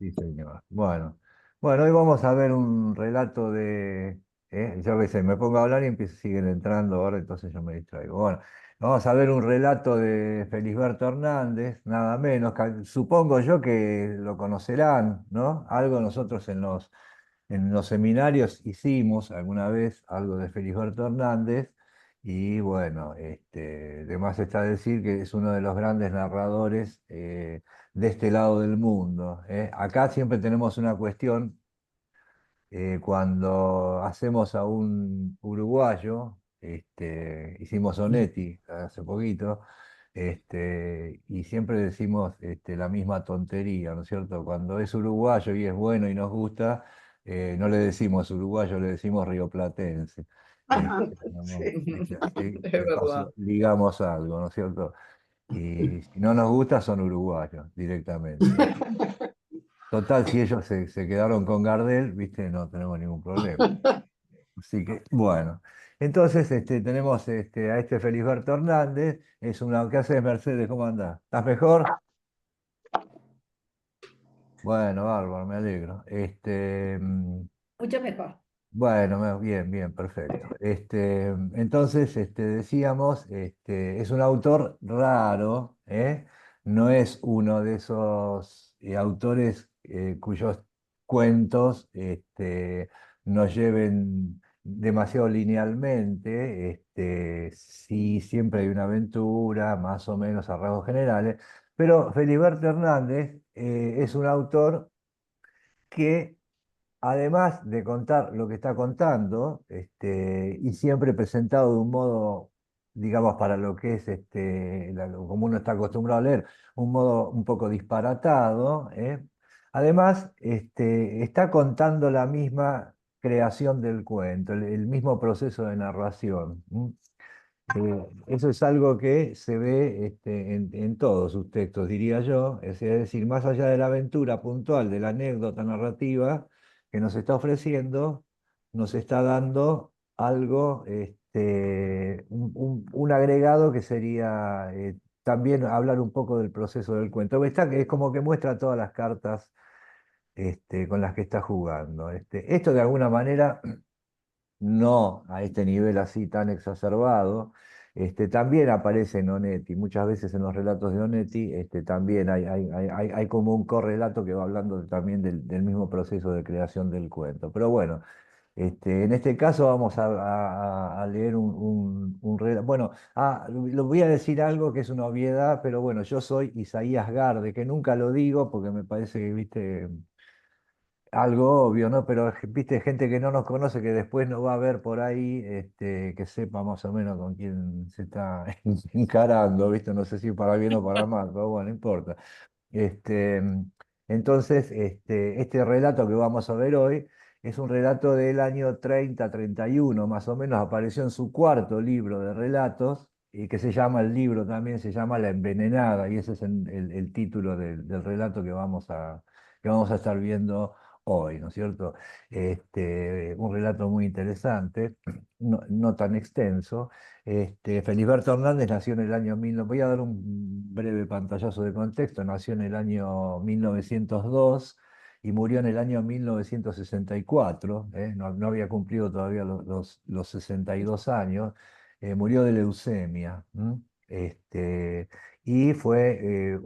Sí, señor. Bueno, hoy vamos a ver un relato yo qué sé, me pongo a hablar y siguen entrando ahora, entonces yo me distraigo. Bueno, vamos a ver un relato de Felisberto Hernández, nada menos, supongo yo que lo conocerán, ¿no? Algo nosotros en los seminarios hicimos alguna vez algo de Felisberto Hernández y bueno, de más está decir que es uno de los grandes narradores de este lado del mundo. Acá siempre tenemos una cuestión cuando hacemos a un uruguayo, hicimos Onetti hace poquito, y siempre decimos la misma tontería, ¿no es cierto? Cuando es uruguayo y es bueno y nos gusta, no le decimos uruguayo, le decimos rioplatense. Digamos, así Es de verdad. paso ligamos algo, ¿no es cierto? Y si no nos gusta, son uruguayos directamente. Total, si ellos se quedaron con Gardel, viste, no tenemos ningún problema. Así que, bueno. Entonces, tenemos a este Felisberto Hernández. ¿Qué haces, Mercedes? ¿Cómo andás? ¿Estás mejor? Bueno, bárbaro, me alegro. Mucho mejor. Bueno, bien, bien, perfecto. Entonces, decíamos, es un autor raro, ¿eh? No es uno de esos autores cuyos cuentos nos lleven demasiado linealmente. Sí, siempre hay una aventura, más o menos a rasgos generales, pero Feliberto Hernández es un autor que además de contar lo que está contando, y siempre presentado de un modo, digamos, para lo que es como uno está acostumbrado a leer, un modo un poco disparatado, además, está contando la misma creación del cuento, el mismo proceso de narración. Eso es algo que se ve en todos sus textos, diría yo. Es decir, más allá de la aventura puntual, de la anécdota narrativa que nos está ofreciendo, nos está dando algo, un agregado que sería también hablar un poco del proceso del cuento. Es como que muestra todas las cartas con las que está jugando. Esto de alguna manera no a este nivel así tan exacerbado. También aparece en Onetti, muchas veces en los relatos de Onetti, también hay como un correlato que va hablando también del mismo proceso de creación del cuento. Pero bueno, en este caso vamos a leer un relato. Bueno, lo voy a decir algo que es una obviedad, pero bueno, yo soy Isaías Garde, que nunca lo digo porque me parece que, viste, algo obvio, ¿no? Pero viste, gente que no nos conoce, que después nos va a ver por ahí, que sepa más o menos con quién se está encarando, ¿viste? No sé si para bien o para mal, pero bueno, no importa. Este, entonces, este relato que vamos a ver hoy es un relato del año 30-31, más o menos, apareció en su cuarto libro de relatos, y que se llama, el libro también se llama La Envenenada, y ese es el título del relato que vamos a estar viendo hoy, ¿no es cierto? Un relato muy interesante, no tan extenso. Feliberto Hernández nació en el año 1900. Voy a dar un breve pantallazo de contexto. Nació en el año 1902 y murió en el año 1964. No había cumplido todavía los 62 años. Murió de leucemia. Y fue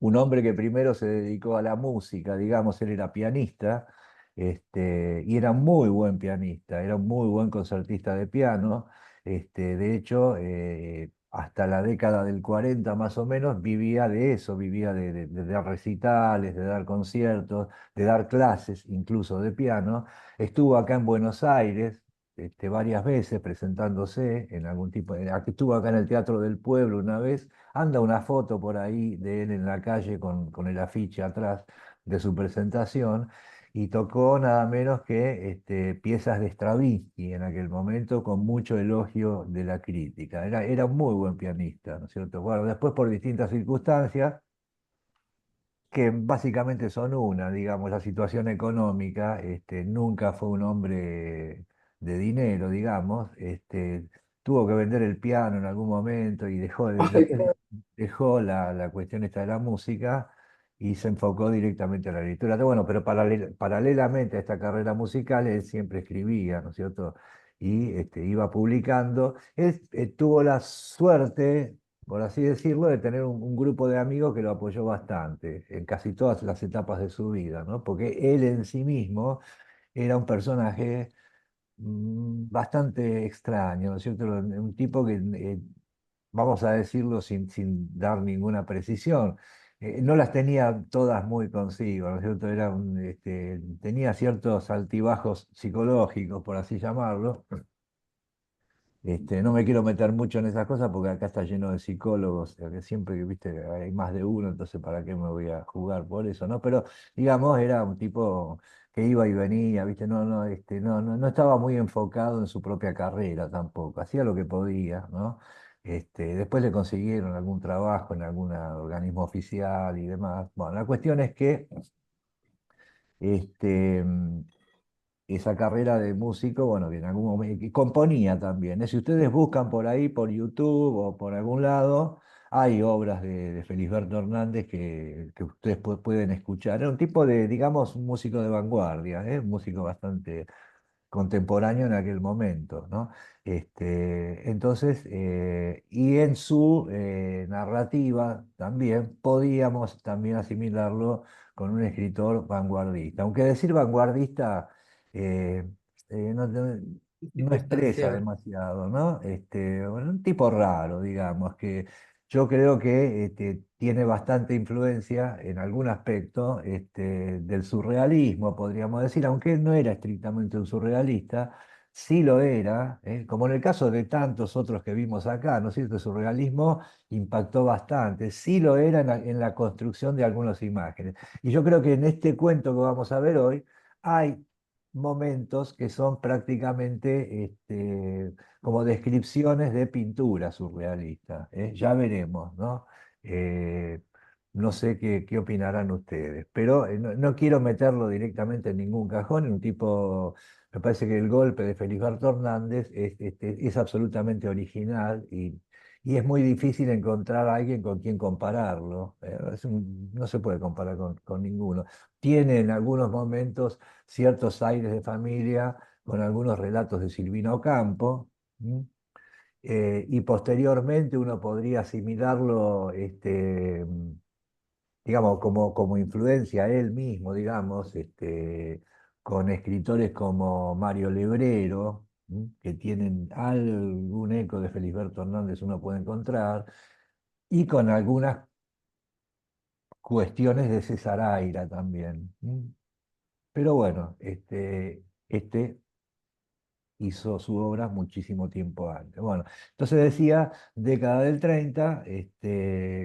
un hombre que primero se dedicó a la música, digamos, él era pianista, y era muy buen pianista, era un muy buen concertista de piano. De hecho, hasta la década del 40 más o menos vivía de eso, vivía de dar recitales, de dar conciertos, de dar clases incluso de piano. Estuvo acá en Buenos Aires. Varias veces presentándose en algún tipo estuvo acá en el Teatro del Pueblo una vez. Anda una foto por ahí de él en la calle con el afiche atrás de su presentación, y tocó nada menos que piezas de Stravinsky en aquel momento con mucho elogio de la crítica. Era un muy buen pianista, ¿no es cierto? Bueno, después por distintas circunstancias, que básicamente son una, digamos, la situación económica, nunca fue un hombre de dinero, digamos, tuvo que vender el piano en algún momento y dejó la cuestión esta de la música, y se enfocó directamente a la literatura. Bueno, pero paralelamente a esta carrera musical, él siempre escribía, ¿no es cierto? Y iba publicando. Él tuvo la suerte, por así decirlo, de tener un grupo de amigos que lo apoyó bastante en casi todas las etapas de su vida, ¿no? Porque él en sí mismo era un personaje bastante extraño, ¿no es cierto? Un tipo que, vamos a decirlo sin dar ninguna precisión, no las tenía todas muy consigo, ¿no es cierto? Tenía ciertos altibajos psicológicos, por así llamarlo. No me quiero meter mucho en esas cosas porque acá está lleno de psicólogos, o sea, que siempre que viste hay más de uno, entonces ¿para qué me voy a jugar por eso, no? Pero digamos, era un tipo que iba y venía, viste, no estaba muy enfocado en su propia carrera tampoco, hacía lo que podía, ¿no? Después le consiguieron algún trabajo en algún organismo oficial y demás. Bueno, la cuestión es que este, esa carrera de músico, bueno, que en algún momento componía también. Si ustedes buscan por ahí, por YouTube o por algún lado, hay obras de Felisberto Hernández que ustedes pueden escuchar. Era un tipo de, digamos, un músico de vanguardia, ¿eh? Un músico bastante contemporáneo en aquel momento, ¿no? Entonces, y en su narrativa también podíamos también asimilarlo con un escritor vanguardista, aunque decir vanguardista eh, eh, no, no- no expresa Circunstancial. demasiado, ¿no? Bueno, un tipo raro, digamos, que yo creo que tiene bastante influencia en algún aspecto del surrealismo, podríamos decir, aunque él no era estrictamente un surrealista, sí lo era, como en el caso de tantos otros que vimos acá, ¿no es cierto? El surrealismo impactó bastante, sí lo era en la construcción de algunas imágenes. Y yo creo que en este cuento que vamos a ver hoy hay momentos que son prácticamente como descripciones de pintura surrealista. Ya veremos, ¿no? Eh, no sé qué opinarán ustedes, pero no quiero meterlo directamente en ningún cajón. En un tipo, me parece que el golpe de Felisberto Hernández es absolutamente original y es muy difícil encontrar a alguien con quien compararlo. No se puede comparar con ninguno. Tiene en algunos momentos ciertos aires de familia con algunos relatos de Silvino Ocampo. ¿M? Y posteriormente uno podría asimilarlo, digamos, como influencia a él mismo, digamos, con escritores como Mario Lebrero, que tienen algún eco de Felisberto Hernández, uno puede encontrar, y con algunas cuestiones de César Aira también. Pero bueno, hizo su obra muchísimo tiempo antes. Bueno, entonces decía, década del 30,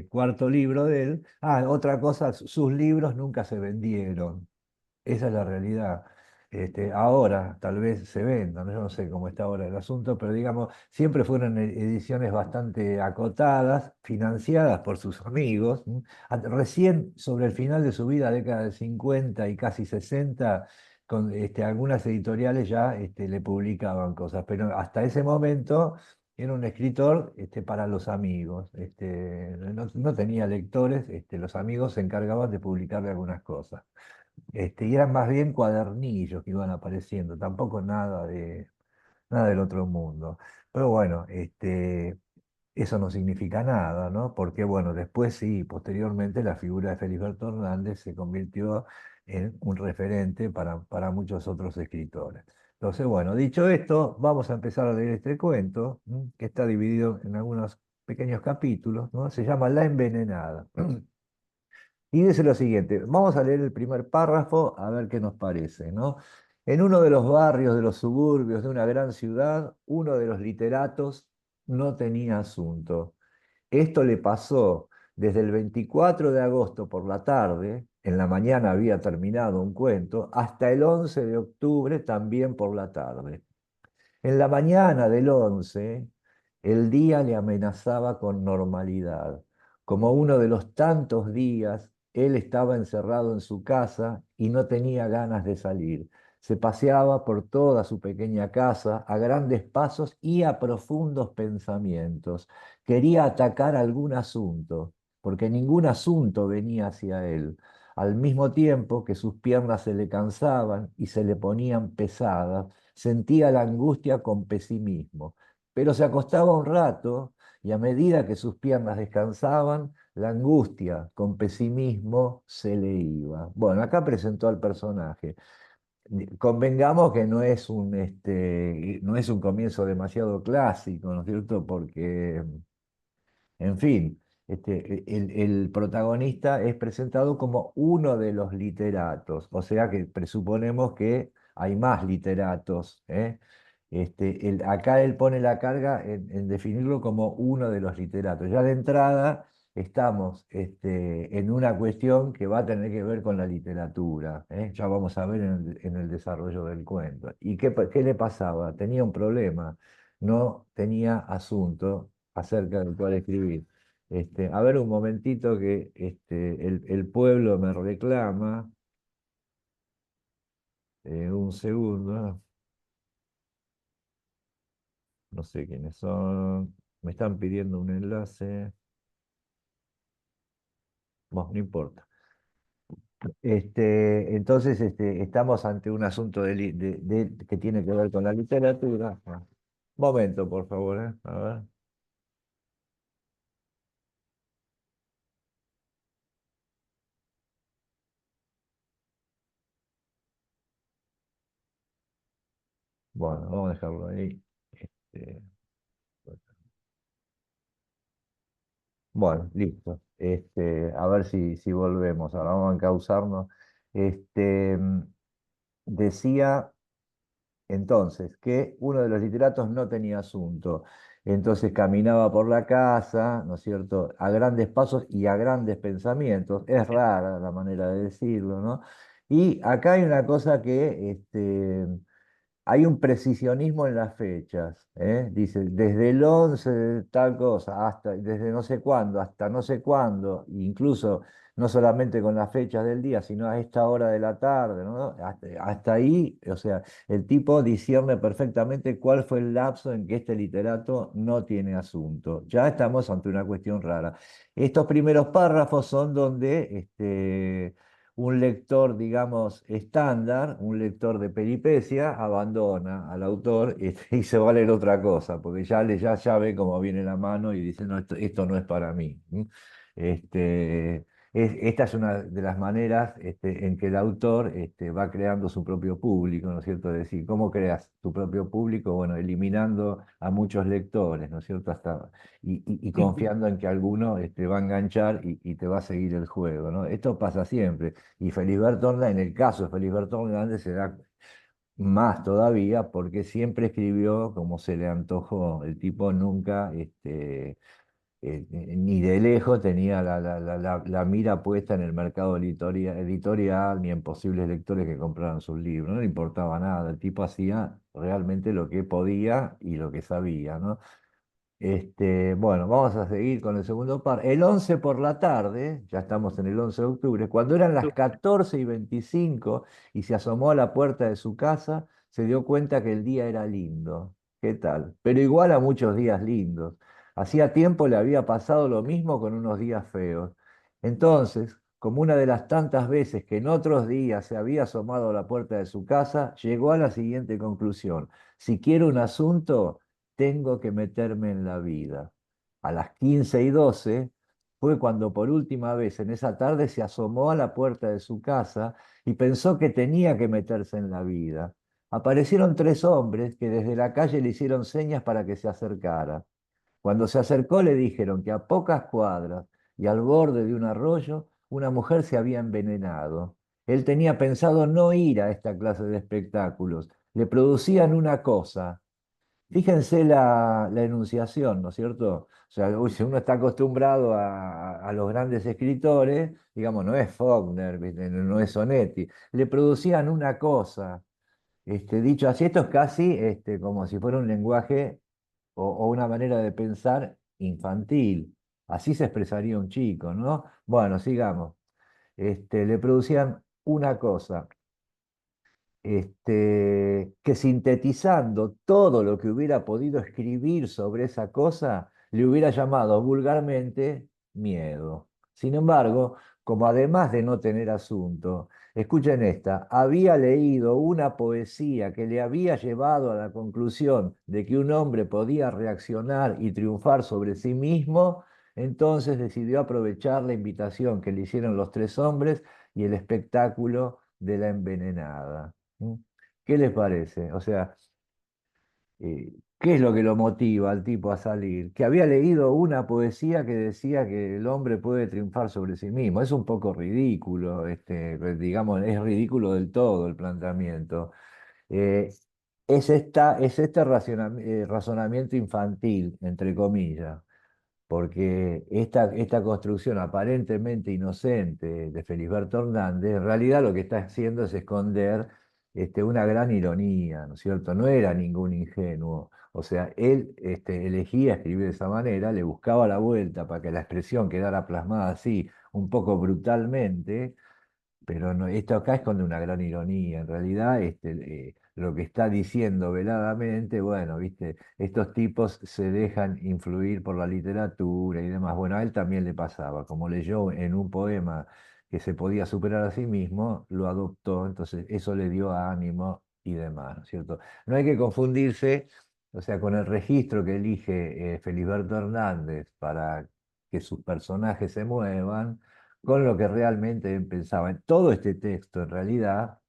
cuarto libro de él. Ah, otra cosa, sus libros nunca se vendieron. Esa es la realidad. Ahora tal vez se vendan, ¿no? Yo no sé cómo está ahora el asunto, pero digamos, siempre fueron ediciones bastante acotadas, financiadas por sus amigos. Recién sobre el final de su vida, década de 50 y casi 60, con algunas editoriales ya le publicaban cosas, pero hasta ese momento era un escritor para los amigos. No tenía lectores, los amigos se encargaban de publicarle algunas cosas. Y eran más bien cuadernillos que iban apareciendo, tampoco nada del otro mundo. Pero bueno, eso no significa nada, ¿no? Porque bueno, después sí, posteriormente la figura de Felisberto Hernández se convirtió en un referente para muchos otros escritores. Entonces, bueno, dicho esto, vamos a empezar a leer este cuento, que está dividido en algunos pequeños capítulos, ¿no? Se llama La Envenenada. Y dice lo siguiente, vamos a leer el primer párrafo a ver qué nos parece, ¿no? En uno de los barrios de los suburbios de una gran ciudad, uno de los literatos no tenía asunto. Esto le pasó desde el 24 de agosto por la tarde, en la mañana había terminado un cuento, hasta el 11 de octubre también por la tarde. En la mañana del 11, el día le amenazaba con normalidad. Como uno de los tantos días, él estaba encerrado en su casa y no tenía ganas de salir. Se paseaba por toda su pequeña casa a grandes pasos y a profundos pensamientos. Quería atacar algún asunto. porque ningún asunto venía hacia él, al mismo tiempo que sus piernas se le cansaban y se le ponían pesadas, sentía la angustia con pesimismo, pero se acostaba un rato y a medida que sus piernas descansaban, la angustia con pesimismo se le iba. Bueno, acá presentó al personaje. Convengamos que no es un comienzo demasiado clásico, ¿no es cierto? Porque en fin, el protagonista es presentado como uno de los literatos, o sea que presuponemos que hay más literatos, ¿eh? Acá él pone la carga en definirlo como uno de los literatos. Ya de entrada estamos en una cuestión que va a tener que ver con la literatura, ¿eh? Ya vamos a ver en el desarrollo del cuento. ¿Y qué le pasaba? Tenía un problema, no tenía asunto acerca del cual escribir. A ver un momentito que el pueblo me reclama, un segundo, no sé quiénes son, me están pidiendo un enlace, bueno, no importa. Entonces, estamos ante un asunto que tiene que ver con la literatura. Momento, por favor, ¿eh? A ver. Bueno, vamos a dejarlo ahí. Este, Bueno, listo. A ver si volvemos. Ahora vamos a encauzarnos. Este, mm, Decía entonces que uno de los literatos no tenía asunto. Entonces caminaba por la casa, ¿no es cierto?, a grandes pasos y a grandes pensamientos. Es rara la manera de decirlo, ¿no? Y acá hay una cosa que hay un precisionismo en las fechas, ¿eh? Dice, desde el 11 de tal cosa, hasta, desde no sé cuándo, hasta no sé cuándo, incluso no solamente con las fechas del día, sino a esta hora de la tarde, ¿no? Hasta ahí, o sea, el tipo discierne perfectamente cuál fue el lapso en que este literato no tiene asunto. Ya estamos ante una cuestión rara. Estos primeros párrafos son donde un lector, digamos, estándar, un lector de peripecia, abandona al autor y se va a leer otra cosa, porque ya ve cómo viene la mano y dice, no, esto no es para mí. ¿M? Este, Esta es una de las maneras en que el autor va creando su propio público, ¿no es cierto? Es decir, ¿cómo creas tu propio público? Bueno, eliminando a muchos lectores, ¿no es cierto? Y confiando en que alguno va a enganchar y te va a seguir el juego, ¿no? Esto pasa siempre. Y Felisberto Hornández, en el caso de Felisberto Hornández, se da más todavía porque siempre escribió como se le antojó. El tipo nunca, ni de lejos tenía la mira puesta en el mercado editorial, ni en posibles lectores que compraran sus libros. No le importaba nada. El tipo hacía realmente lo que podía y lo que sabía, ¿no? Bueno, vamos a seguir con el segundo par. El 11 por la tarde, ya estamos en el 11 de octubre, cuando eran las 14:25 y se asomó a la puerta de su casa, se dio cuenta que el día era lindo. ¿Qué tal? Pero igual a muchos días lindos. Hacía tiempo le había pasado lo mismo con unos días feos. Entonces, como una de las tantas veces que en otros días se había asomado a la puerta de su casa, llegó a la siguiente conclusión. Si quiero un asunto tengo que meterme en la vida. A las 15:12 fue cuando por última vez en esa tarde se asomó a la puerta de su casa y pensó que tenía que meterse en la vida. Aparecieron tres hombres que desde la calle le hicieron señas para que se acercara. Cuando se acercó le dijeron que a pocas cuadras y al borde de un arroyo, una mujer se había envenenado. Él tenía pensado no ir a esta clase de espectáculos. Le producían una cosa. Fíjense la enunciación, ¿no es cierto? O sea, uy, si uno está acostumbrado a los grandes escritores, digamos, no es Faulkner, ¿viste? No es Sonetti, le producían una cosa. Dicho así, esto es casi como si fuera un lenguaje o una manera de pensar infantil. Así se expresaría un chico, ¿no? Bueno, sigamos. Le producían una cosa que sintetizando todo lo que hubiera podido escribir sobre esa cosa, le hubiera llamado vulgarmente miedo. Sin embargo, como además de no tener asunto, escuchen esta, había leído una poesía que le había llevado a la conclusión de que un hombre podía reaccionar y triunfar sobre sí mismo, entonces decidió aprovechar la invitación que le hicieron los tres hombres y el espectáculo de la envenenada. ¿Mm? ¿Qué les parece? O sea, ¿qué es lo que lo motiva al tipo a salir? Que había leído una poesía que decía que el hombre puede triunfar sobre sí mismo. Es un poco ridículo, digamos, es ridículo del todo el planteamiento. Eh, es este razonamiento infantil, entre comillas, porque esta construcción aparentemente inocente de Felisberto Hernández, en realidad lo que está haciendo es esconder una gran ironía, ¿no es cierto? No era ningún ingenuo. O sea, él elegía escribir de esa manera, le buscaba la vuelta para que la expresión quedara plasmada así, un poco brutalmente, pero no, esto acá esconde una gran ironía. En realidad, lo que está diciendo veladamente, bueno, viste, estos tipos se dejan influir por la literatura y demás. Bueno, a él también le pasaba, como leyó en un poema que se podía superar a sí mismo, lo adoptó, entonces eso le dio ánimo y demás, ¿no es cierto? No hay que confundirse, o sea, con el registro que elige Feliberto Hernández para que sus personajes se muevan con lo que realmente él pensaba. En todo este texto, en realidad,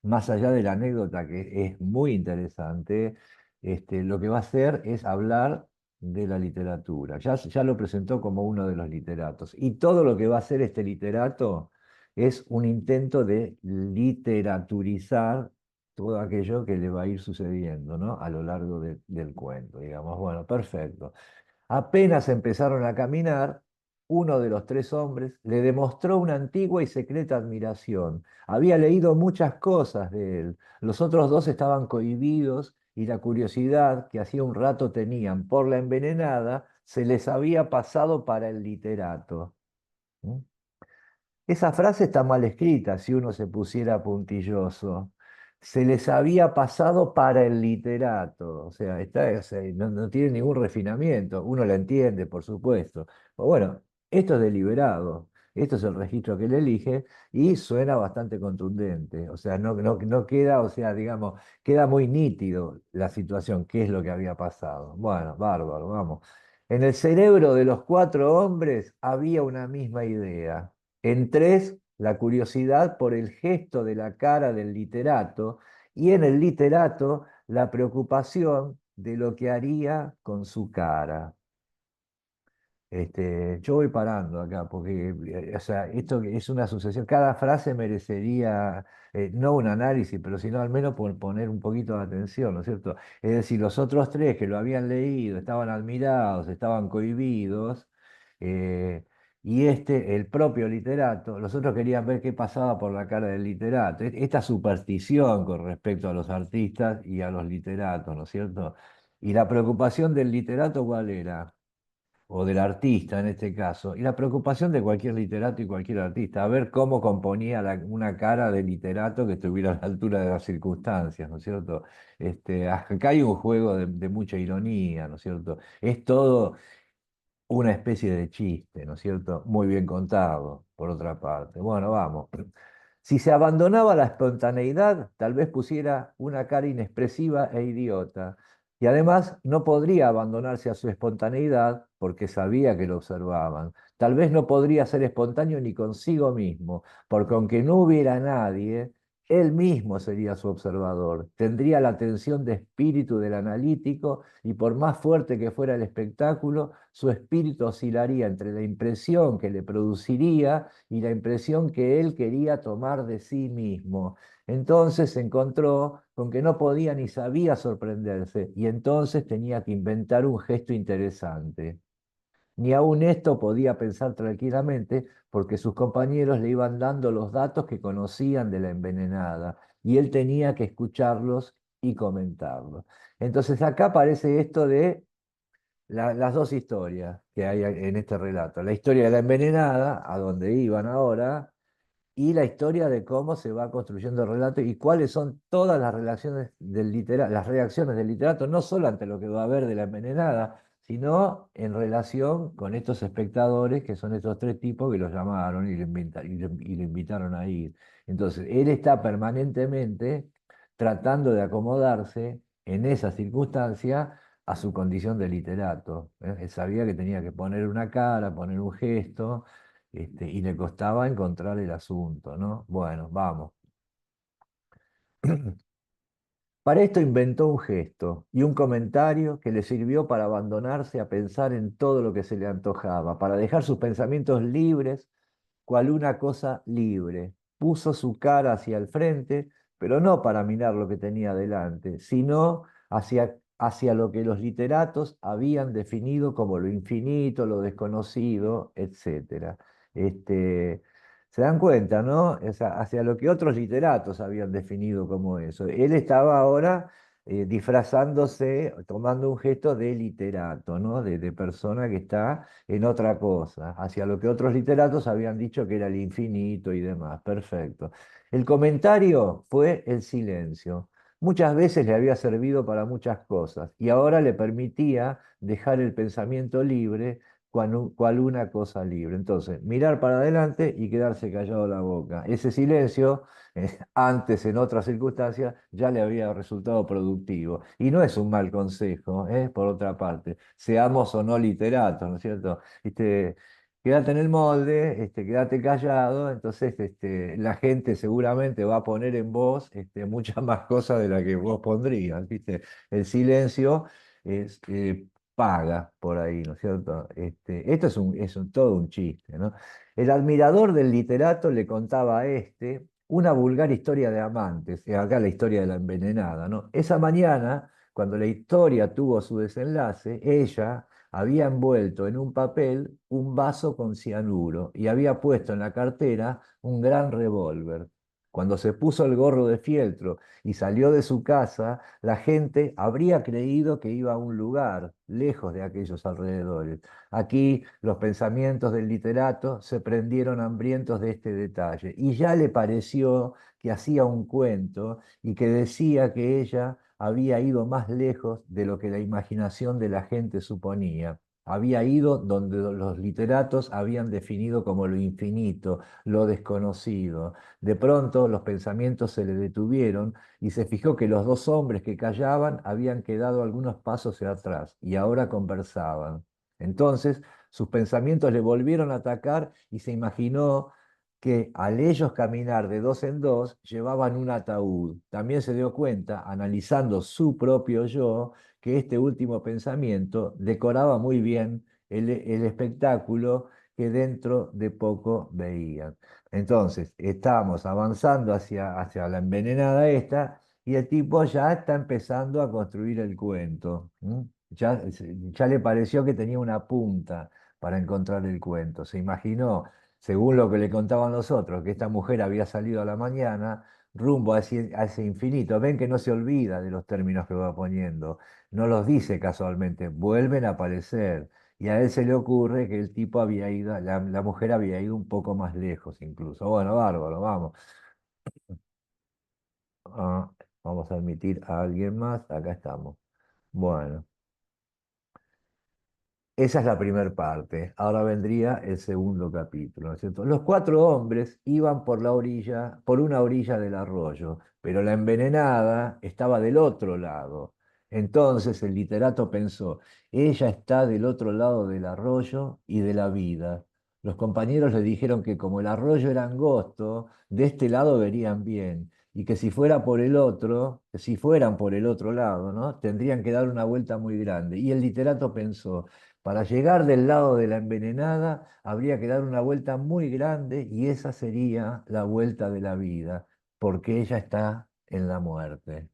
más allá de la anécdota que es muy interesante, lo que va a hacer es hablar de la literatura. Ya lo presentó como uno de los literatos. Y todo lo que va a hacer este literato es un intento de literaturizar todo aquello que le va a ir sucediendo, ¿no? A lo largo del cuento, digamos. Bueno, perfecto. Apenas empezaron a caminar, uno de los tres hombres le demostró una antigua y secreta admiración. Había leído muchas cosas de él. Los otros dos estaban cohibidos y la curiosidad que hacía un rato tenían por la envenenada se les había pasado para el literato. ¿Mm? Esa frase está mal escrita si uno se pusiera puntilloso. Se les había pasado para el literato. O sea, no tiene ningún refinamiento. Uno la entiende, por supuesto. Pero bueno, esto es deliberado. Esto es el registro que él elige y suena bastante contundente. O sea, no queda, o sea, digamos, queda muy nítido la situación, qué es lo que había pasado. Bueno, bárbaro, vamos. En el cerebro de los cuatro hombres había una misma idea. En tres, la curiosidad por el gesto de la cara del literato y en el literato, la preocupación de lo que haría con su cara. Yo voy parando acá porque, o sea, esto es una sucesión. Cada frase merecería no un análisis, pero sino al menos por poner un poquito de atención, ¿no es cierto? Es decir, los otros tres que lo habían leído estaban admirados, estaban cohibidos, eh, y el propio literato, los otros querían ver qué pasaba por la cara del literato. Esta superstición con respecto a los artistas y a los literatos, ¿no es cierto? Y la preocupación del literato, ¿cuál era? O del artista en este caso, y la preocupación de cualquier literato y cualquier artista, a ver cómo componía una cara de literato que estuviera a la altura de las circunstancias, ¿no es cierto? Acá hay un juego de mucha ironía, ¿no es cierto? Es todo una especie de chiste, ¿no es cierto? Muy bien contado, por otra parte. Bueno, vamos. Si se abandonaba la espontaneidad, tal vez pusiera una cara inexpresiva e idiota. Y además no podría abandonarse a su espontaneidad porque sabía que lo observaban. Tal vez no podría ser espontáneo ni consigo mismo, porque aunque no hubiera nadie, él mismo sería su observador. Tendría la tensión de espíritu del analítico y por más fuerte que fuera el espectáculo, su espíritu oscilaría entre la impresión que le produciría y la impresión que él quería tomar de sí mismo. Entonces se encontró con que no podía ni sabía sorprenderse y entonces tenía que inventar un gesto interesante. Ni aun esto podía pensar tranquilamente porque sus compañeros le iban dando los datos que conocían de la envenenada y él tenía que escucharlos y comentarlos. Entonces acá aparece esto de las dos historias que hay en este relato. La historia de la envenenada, a donde iban ahora, y la historia de cómo se va construyendo el relato y cuáles son todas las relaciones las reacciones del literato, no solo ante lo que va a ver de la envenenada, sino en relación con estos espectadores, que son estos tres tipos que lo llamaron y lo invitaron a ir. Entonces, él está permanentemente tratando de acomodarse en esa circunstancia a su condición de literato. Él sabía que tenía que poner una cara, poner un gesto, y le costaba encontrar el asunto, ¿no? Bueno, vamos. Para esto inventó un gesto y un comentario que le sirvió para abandonarse a pensar en todo lo que se le antojaba, para dejar sus pensamientos libres, cual una cosa libre. Puso su cara hacia el frente, pero no para mirar lo que tenía delante, sino hacia lo que los literatos habían definido como lo infinito, lo desconocido, etcétera. Este, ¿Se dan cuenta, no? O sea, hacia lo que otros literatos habían definido como eso. Él estaba ahora disfrazándose, tomando un gesto de literato, ¿no? De persona que está en otra cosa, hacia lo que otros literatos habían dicho que era el infinito y demás. Perfecto. El comentario fue el silencio. Muchas veces le había servido para muchas cosas y ahora le permitía dejar el pensamiento libre cual una cosa libre. Entonces, mirar para adelante y quedarse callado la boca. Ese silencio, antes en otras circunstancias, ya le había resultado productivo. Y no es un mal consejo, por otra parte. Seamos o no literatos, ¿no es cierto? Quédate en el molde, quédate callado, entonces la gente seguramente va a poner en vos muchas más cosas de las que vos pondrías, ¿viste? El silencio es, paga por ahí, ¿no es cierto? Esto todo un chiste, ¿no? El admirador del literato le contaba a una vulgar historia de amantes, acá la historia de la envenenada, ¿no? Esa mañana, cuando la historia tuvo su desenlace, ella había envuelto en un papel un vaso con cianuro y había puesto en la cartera un gran revólver. Cuando se puso el gorro de fieltro y salió de su casa, la gente habría creído que iba a un lugar lejos de aquellos alrededores. Aquí los pensamientos del literato se prendieron hambrientos de este detalle y ya le pareció que hacía un cuento y que decía que ella había ido más lejos de lo que la imaginación de la gente suponía. Había ido donde los literatos habían definido como lo infinito, lo desconocido. De pronto los pensamientos se le detuvieron y se fijó que los dos hombres que callaban habían quedado algunos pasos hacia atrás y ahora conversaban. Entonces sus pensamientos le volvieron a atacar y se imaginó que al ellos caminar de dos en dos llevaban un ataúd. También se dio cuenta, analizando su propio yo, que este último pensamiento decoraba muy bien el espectáculo que dentro de poco veían. Entonces, estamos avanzando hacia la envenenada esta y el tipo ya está empezando a construir el cuento. Ya le pareció que tenía una punta para encontrar el cuento. Se imaginó, según lo que le contaban los otros, que esta mujer había salido a la mañana rumbo a ese infinito. Ven que no se olvida de los términos que va poniendo, no los dice casualmente, vuelven a aparecer. Y a él se le ocurre que el tipo había ido, la mujer había ido un poco más lejos incluso. Bueno, bárbaro, vamos. Ah, vamos a admitir a alguien más. Acá estamos. Bueno, esa es la primera parte. Ahora vendría el segundo capítulo, ¿no es cierto? Los cuatro hombres iban por la orilla, por una orilla del arroyo, pero la envenenada estaba del otro lado. Entonces el literato pensó, ella está del otro lado del arroyo y de la vida. Los compañeros le dijeron que como el arroyo era angosto, de este lado verían bien, y que si fuera por el otro, que si fueran por el otro lado, ¿no? Tendrían que dar una vuelta muy grande. Y el literato pensó, para llegar del lado de la envenenada habría que dar una vuelta muy grande y esa sería la vuelta de la vida, porque ella está en la muerte.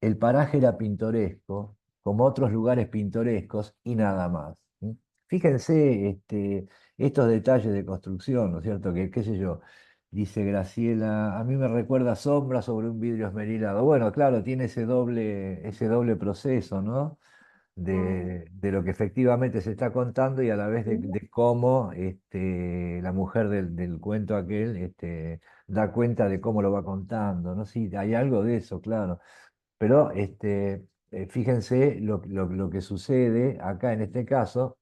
El paraje era pintoresco, como otros lugares pintorescos, y nada más. ¿Sí? Fíjense estos detalles de construcción, ¿no es cierto? Que, qué sé yo, dice Graciela, a mí me recuerda sombra sobre un vidrio esmerilado. Bueno, claro, tiene ese doble proceso, ¿no? De lo que efectivamente se está contando y a la vez de cómo la mujer del cuento aquel da cuenta de cómo lo va contando, ¿no? Sí, hay algo de eso, claro. Pero fíjense lo que sucede acá en este caso.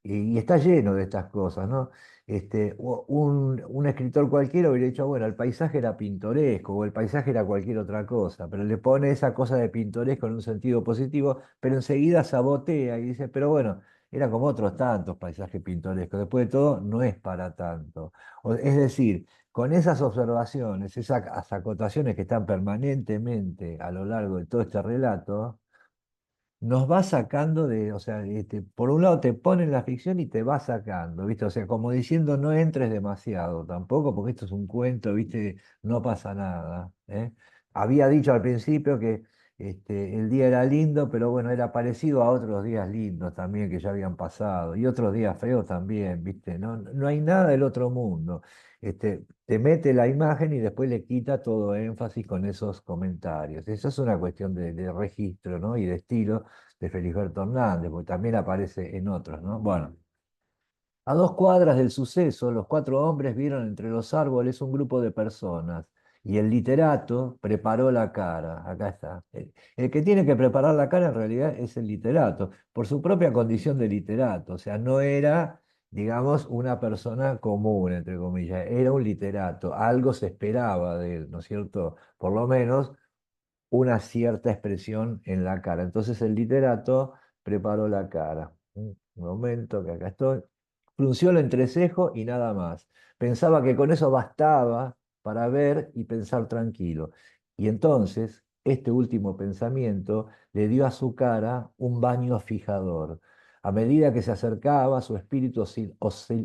Y está lleno de estas cosas, ¿no? Un escritor cualquiera hubiera dicho, bueno, el paisaje era pintoresco o el paisaje era cualquier otra cosa, pero le pone esa cosa de pintoresco en un sentido positivo, pero enseguida sabotea y dice, pero bueno, era como otros tantos paisajes pintorescos, después de todo, no es para tanto. Es decir, con esas observaciones, esas acotaciones que están permanentemente a lo largo de todo este relato, nos va sacando de, o sea, por un lado te pone en la ficción y te va sacando, ¿viste? O sea, como diciendo no entres demasiado tampoco, porque esto es un cuento, ¿viste? No pasa nada, ¿eh? Había dicho al principio que el día era lindo, pero bueno, era parecido a otros días lindos también que ya habían pasado, y otros días feos también, ¿viste? No, no hay nada del otro mundo. Te mete la imagen y después le quita todo énfasis con esos comentarios. Eso es una cuestión de registro, ¿no? Y de estilo de Felisberto Hernández, porque también aparece en otros, ¿no? Bueno, a 2 cuadras del suceso, los 4 hombres vieron entre los árboles un grupo de personas y el literato preparó la cara. Acá está. El que tiene que preparar la cara en realidad es el literato, por su propia condición de literato. O sea, no era, digamos, una persona común, entre comillas, era un literato. Algo se esperaba de él, ¿no es cierto? Por lo menos una cierta expresión en la cara. Entonces el literato preparó la cara. Un momento que acá estoy. Frunció el entrecejo y nada más. Pensaba que con eso bastaba para ver y pensar tranquilo. Y entonces este último pensamiento le dio a su cara un baño fijador. A medida que se acercaba, su espíritu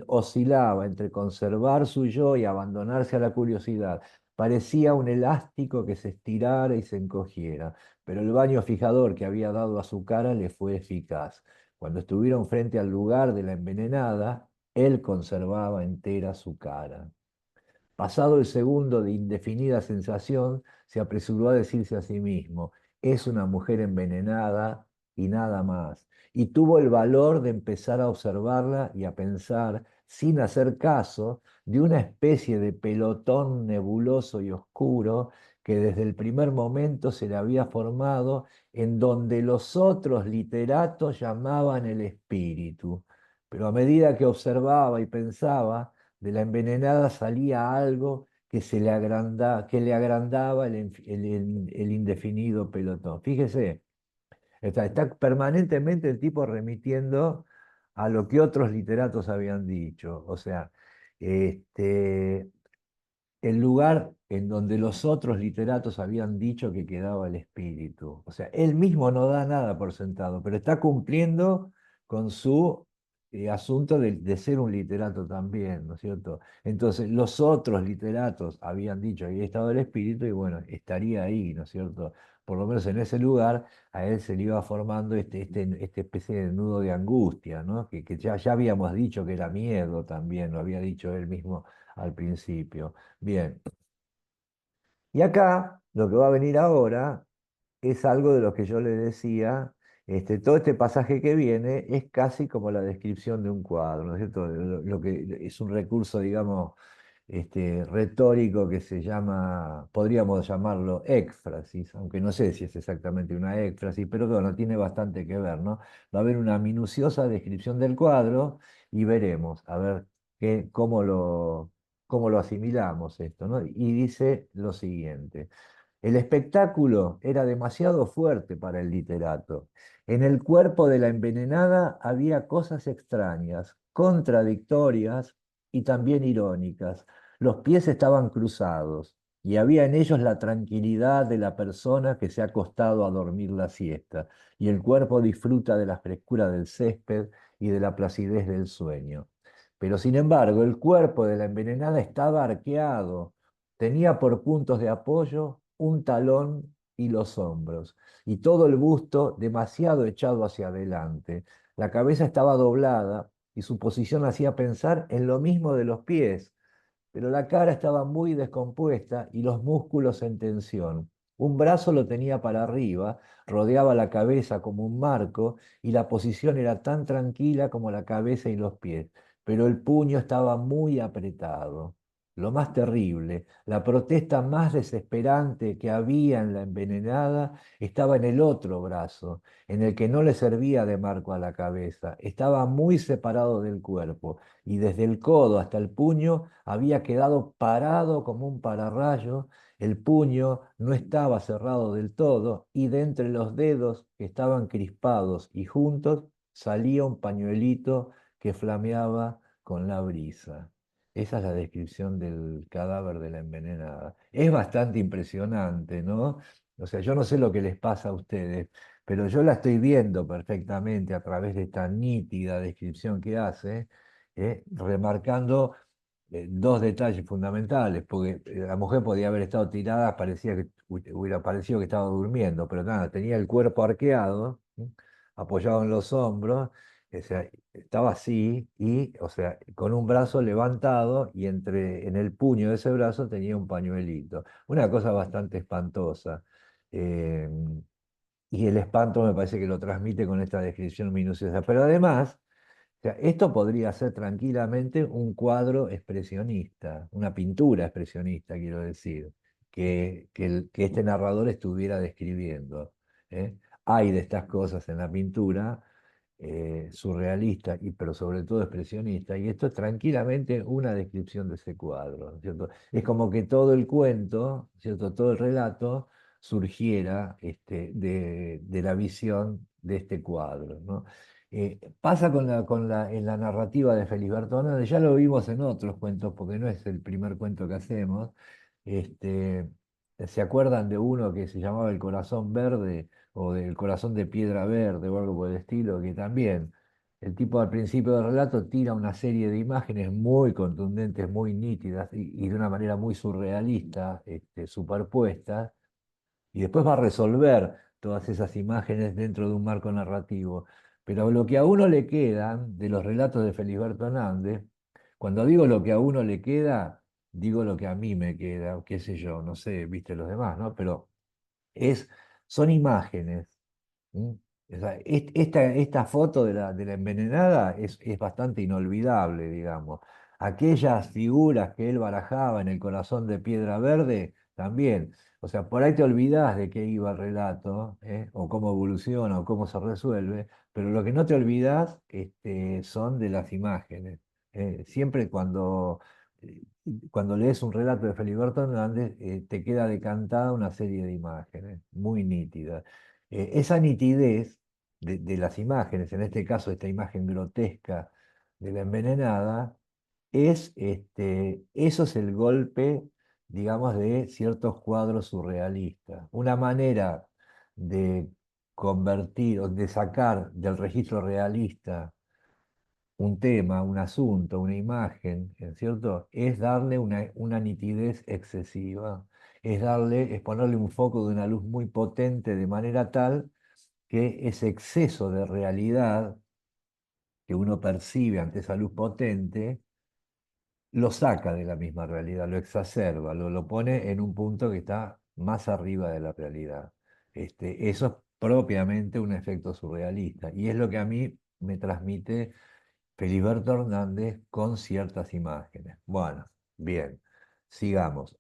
oscilaba entre conservar su yo y abandonarse a la curiosidad. Parecía un elástico que se estirara y se encogiera, pero el baño fijador que había dado a su cara le fue eficaz. Cuando estuvieron frente al lugar de la envenenada, él conservaba entera su cara. Pasado el segundo de indefinida sensación, se apresuró a decirse a sí mismo, es una mujer envenenada y nada más. Y tuvo el valor de empezar a observarla y a pensar, sin hacer caso, de una especie de pelotón nebuloso y oscuro que desde el primer momento se le había formado en donde los otros literatos llamaban el espíritu. Pero a medida que observaba y pensaba, de la envenenada salía algo que le agrandaba el indefinido pelotón. Fíjese, está permanentemente el tipo remitiendo a lo que otros literatos habían dicho. O sea, este, el lugar en donde los otros literatos habían dicho que quedaba el espíritu. O sea, él mismo no da nada por sentado, pero está cumpliendo con su asunto de ser un literato también, ¿no es cierto? Entonces, los otros literatos habían dicho que había estado el espíritu y bueno, estaría ahí, ¿no es cierto? Por lo menos en ese lugar a él se le iba formando esta especie de nudo de angustia, ¿no? Que ya habíamos dicho que era miedo también, lo había dicho él mismo al principio. Bien, y acá lo que va a venir ahora es algo de lo que yo le decía, todo este pasaje que viene es casi como la descripción de un cuadro, ¿no es cierto? Lo que es un recurso, digamos, retórico que se llama, podríamos llamarlo éfrasis, aunque no sé si es exactamente una éfrasis, pero bueno, tiene bastante que ver, ¿no? Va a haber una minuciosa descripción del cuadro y veremos, a ver cómo lo asimilamos esto, ¿no? Y dice lo siguiente. El espectáculo era demasiado fuerte para el literato. En el cuerpo de la envenenada había cosas extrañas, contradictorias y también irónicas. Los pies estaban cruzados y había en ellos la tranquilidad de la persona que se ha acostado a dormir la siesta, y el cuerpo disfruta de la frescura del césped y de la placidez del sueño. Pero sin embargo, el cuerpo de la envenenada estaba arqueado, tenía por puntos de apoyo un talón y los hombros, y todo el busto demasiado echado hacia adelante. La cabeza estaba doblada y su posición hacía pensar en lo mismo de los pies, pero la cara estaba muy descompuesta y los músculos en tensión. Un brazo lo tenía para arriba, rodeaba la cabeza como un marco, y la posición era tan tranquila como la cabeza y los pies, pero el puño estaba muy apretado. lo más terrible, la protesta más desesperante que había en la envenenada estaba en el otro brazo, en el que no le servía de marco a la cabeza. Estaba muy separado del cuerpo y desde el codo hasta el puño había quedado parado como un pararrayo. El puño no estaba cerrado del todo y de entre los dedos que estaban crispados y juntos salía un pañuelito que flameaba con la brisa. Esa es la descripción del cadáver de la envenenada. Es bastante impresionante, ¿no? O sea, yo no sé lo que les pasa a ustedes, pero yo la estoy viendo perfectamente a través de esta nítida descripción que hace, remarcando dos detalles fundamentales, porque la mujer podía haber estado tirada, parecía que hubiera parecido que estaba durmiendo, pero nada, tenía el cuerpo arqueado, ¿sí? Apoyado en los hombros, o sea, estaba así y, o sea, con un brazo levantado y en el puño de ese brazo tenía un pañuelito. Una cosa bastante espantosa. eh, y el espanto me parece que lo transmite con esta descripción minuciosa. Pero además, o sea, esto podría ser tranquilamente un cuadro expresionista, una pintura expresionista, quiero decir, que este narrador estuviera describiendo. ¿Eh? Hay de estas cosas en la pintura surrealista, pero sobre todo expresionista, y esto es tranquilamente una descripción de ese cuadro, ¿no es cierto? Es como que todo el cuento, ¿cierto? Todo el relato surgiera de la visión de este cuadro, ¿no? Pasa en la narrativa de Feliberto Hernández, ya lo vimos en otros cuentos, porque no es el primer cuento que hacemos. Este, ¿Se acuerdan de uno que se llamaba El Corazón Verde o del Corazón de Piedra Verde o algo por el estilo? Que también el tipo al principio del relato tira una serie de imágenes muy contundentes, muy nítidas y de una manera muy surrealista, superpuestas, y después va a resolver todas esas imágenes dentro de un marco narrativo. Pero lo que a uno le queda de los relatos de Feliberto Hernández, cuando digo lo que a uno le queda, digo lo que a mí me queda, qué sé yo, no sé, viste los demás, ¿no? Pero es, son imágenes. ¿Mm? O sea, esta foto de la envenenada es bastante inolvidable, digamos. Aquellas figuras que él barajaba en el corazón de Piedra Verde, también. O sea, por ahí te olvidás de qué iba el relato, o cómo evoluciona, o cómo se resuelve, pero lo que no te olvidás, son de las imágenes. Siempre eh, cuando lees un relato de Feliberto Hernández, te queda decantada una serie de imágenes muy nítidas. Esa nitidez de las imágenes, en este caso esta imagen grotesca de la envenenada, eso es el golpe, digamos, de ciertos cuadros surrealistas. Una manera de convertir o de sacar del registro realista un tema, un asunto, una imagen, ¿es cierto? Es darle una nitidez excesiva, es ponerle un foco de una luz muy potente de manera tal que ese exceso de realidad que uno percibe ante esa luz potente lo saca de la misma realidad, lo exacerba, lo pone en un punto que está más arriba de la realidad. Eso es propiamente un efecto surrealista y es lo que a mí me transmite Feliberto Hernández con ciertas imágenes. Bueno, bien, sigamos.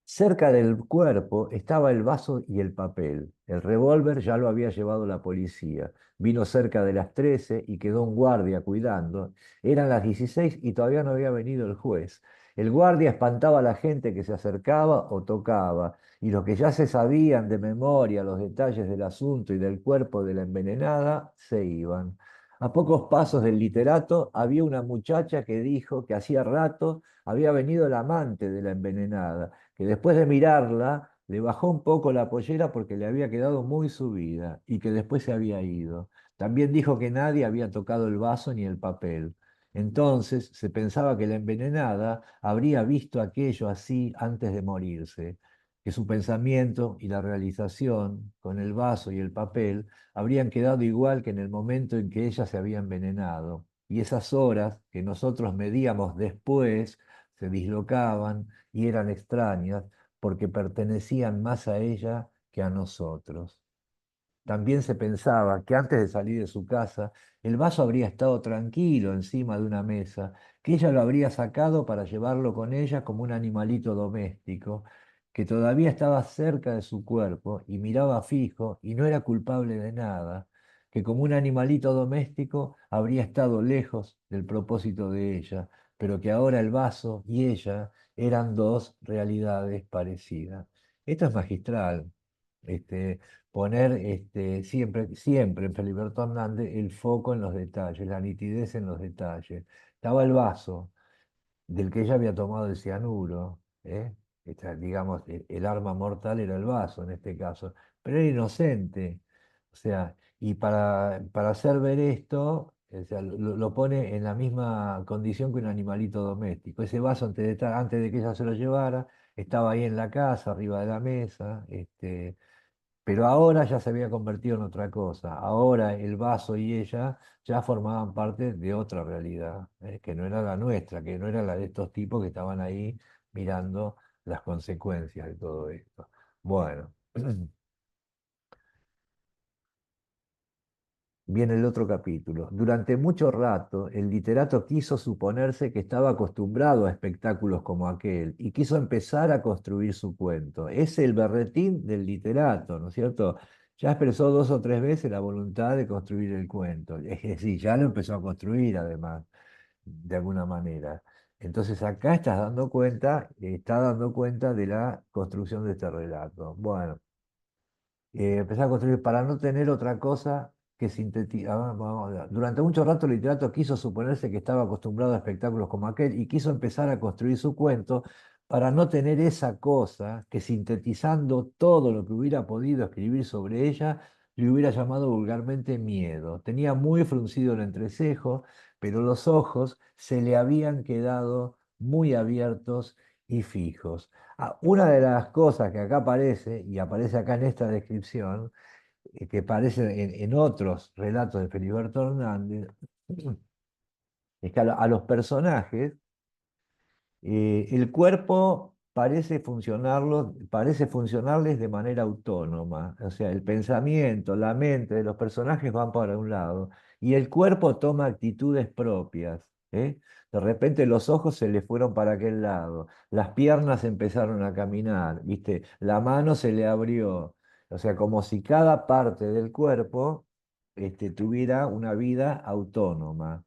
Cerca del cuerpo estaba el vaso y el papel. El revólver ya lo había llevado la policía. Vino cerca de las 13 y quedó un guardia cuidando. Eran las 16 y todavía no había venido el juez. El guardia espantaba a la gente que se acercaba o tocaba, y los que ya se sabían de memoria los detalles del asunto y del cuerpo de la envenenada se iban. A pocos pasos del literato había una muchacha que dijo que hacía rato había venido el amante de la envenenada, que después de mirarla le bajó un poco la pollera porque le había quedado muy subida y que después se había ido. También dijo que nadie había tocado el vaso ni el papel. Entonces se pensaba que la envenenada habría visto aquello así antes de morirse, que su pensamiento y la realización con el vaso y el papel habrían quedado igual que en el momento en que ella se había envenenado, y esas horas que nosotros medíamos después se dislocaban y eran extrañas porque pertenecían más a ella que a nosotros. También se pensaba que antes de salir de su casa, el vaso habría estado tranquilo encima de una mesa, que ella lo habría sacado para llevarlo con ella como un animalito doméstico, que todavía estaba cerca de su cuerpo y miraba fijo y no era culpable de nada, que como un animalito doméstico habría estado lejos del propósito de ella, pero que ahora el vaso y ella eran dos realidades parecidas. Esto es magistral. Este, poner siempre, siempre en Feliberto Hernández el foco en los detalles, la nitidez en los detalles. Estaba el vaso del que ella había tomado el cianuro, ¿eh? Digamos, el arma mortal era el vaso en este caso, pero era inocente. O sea, y para hacer ver esto, o sea, lo pone en la misma condición que un animalito doméstico. Ese vaso antes de que ella se lo llevara, estaba ahí en la casa, arriba de la mesa, pero ahora ya se había convertido en otra cosa. Ahora el vaso y ella ya formaban parte de otra realidad, que no era la nuestra, que no era la de estos tipos que estaban ahí mirando las consecuencias de todo esto. Bueno, viene el otro capítulo. Durante mucho rato, el literato quiso suponerse que estaba acostumbrado a espectáculos como aquel y quiso empezar a construir su cuento. Es el berretín del literato, ¿no es cierto? Ya expresó dos o tres veces la voluntad de construir el cuento. Es decir, ya lo empezó a construir además, de alguna manera. Entonces acá está dando cuenta de la construcción de este relato. Bueno, empecé a construir para no tener otra cosa que sintetizar. Durante mucho rato el literato quiso suponerse que estaba acostumbrado a espectáculos como aquel y quiso empezar a construir su cuento para no tener esa cosa que sintetizando todo lo que hubiera podido escribir sobre ella, le hubiera llamado vulgarmente miedo. Tenía muy fruncido el entrecejo, pero los ojos se le habían quedado muy abiertos y fijos. Una de las cosas que acá aparece, y aparece acá en esta descripción, que aparece en otros relatos de Feliberto Hernández, es que a los personajes el cuerpo parece funcionarles de manera autónoma, o sea, el pensamiento, la mente de los personajes van para un lado y el cuerpo toma actitudes propias. ¿Eh? De repente los ojos se le fueron para aquel lado, las piernas empezaron a caminar, ¿viste? La mano se le abrió, o sea, como si cada parte del cuerpo tuviera una vida autónoma.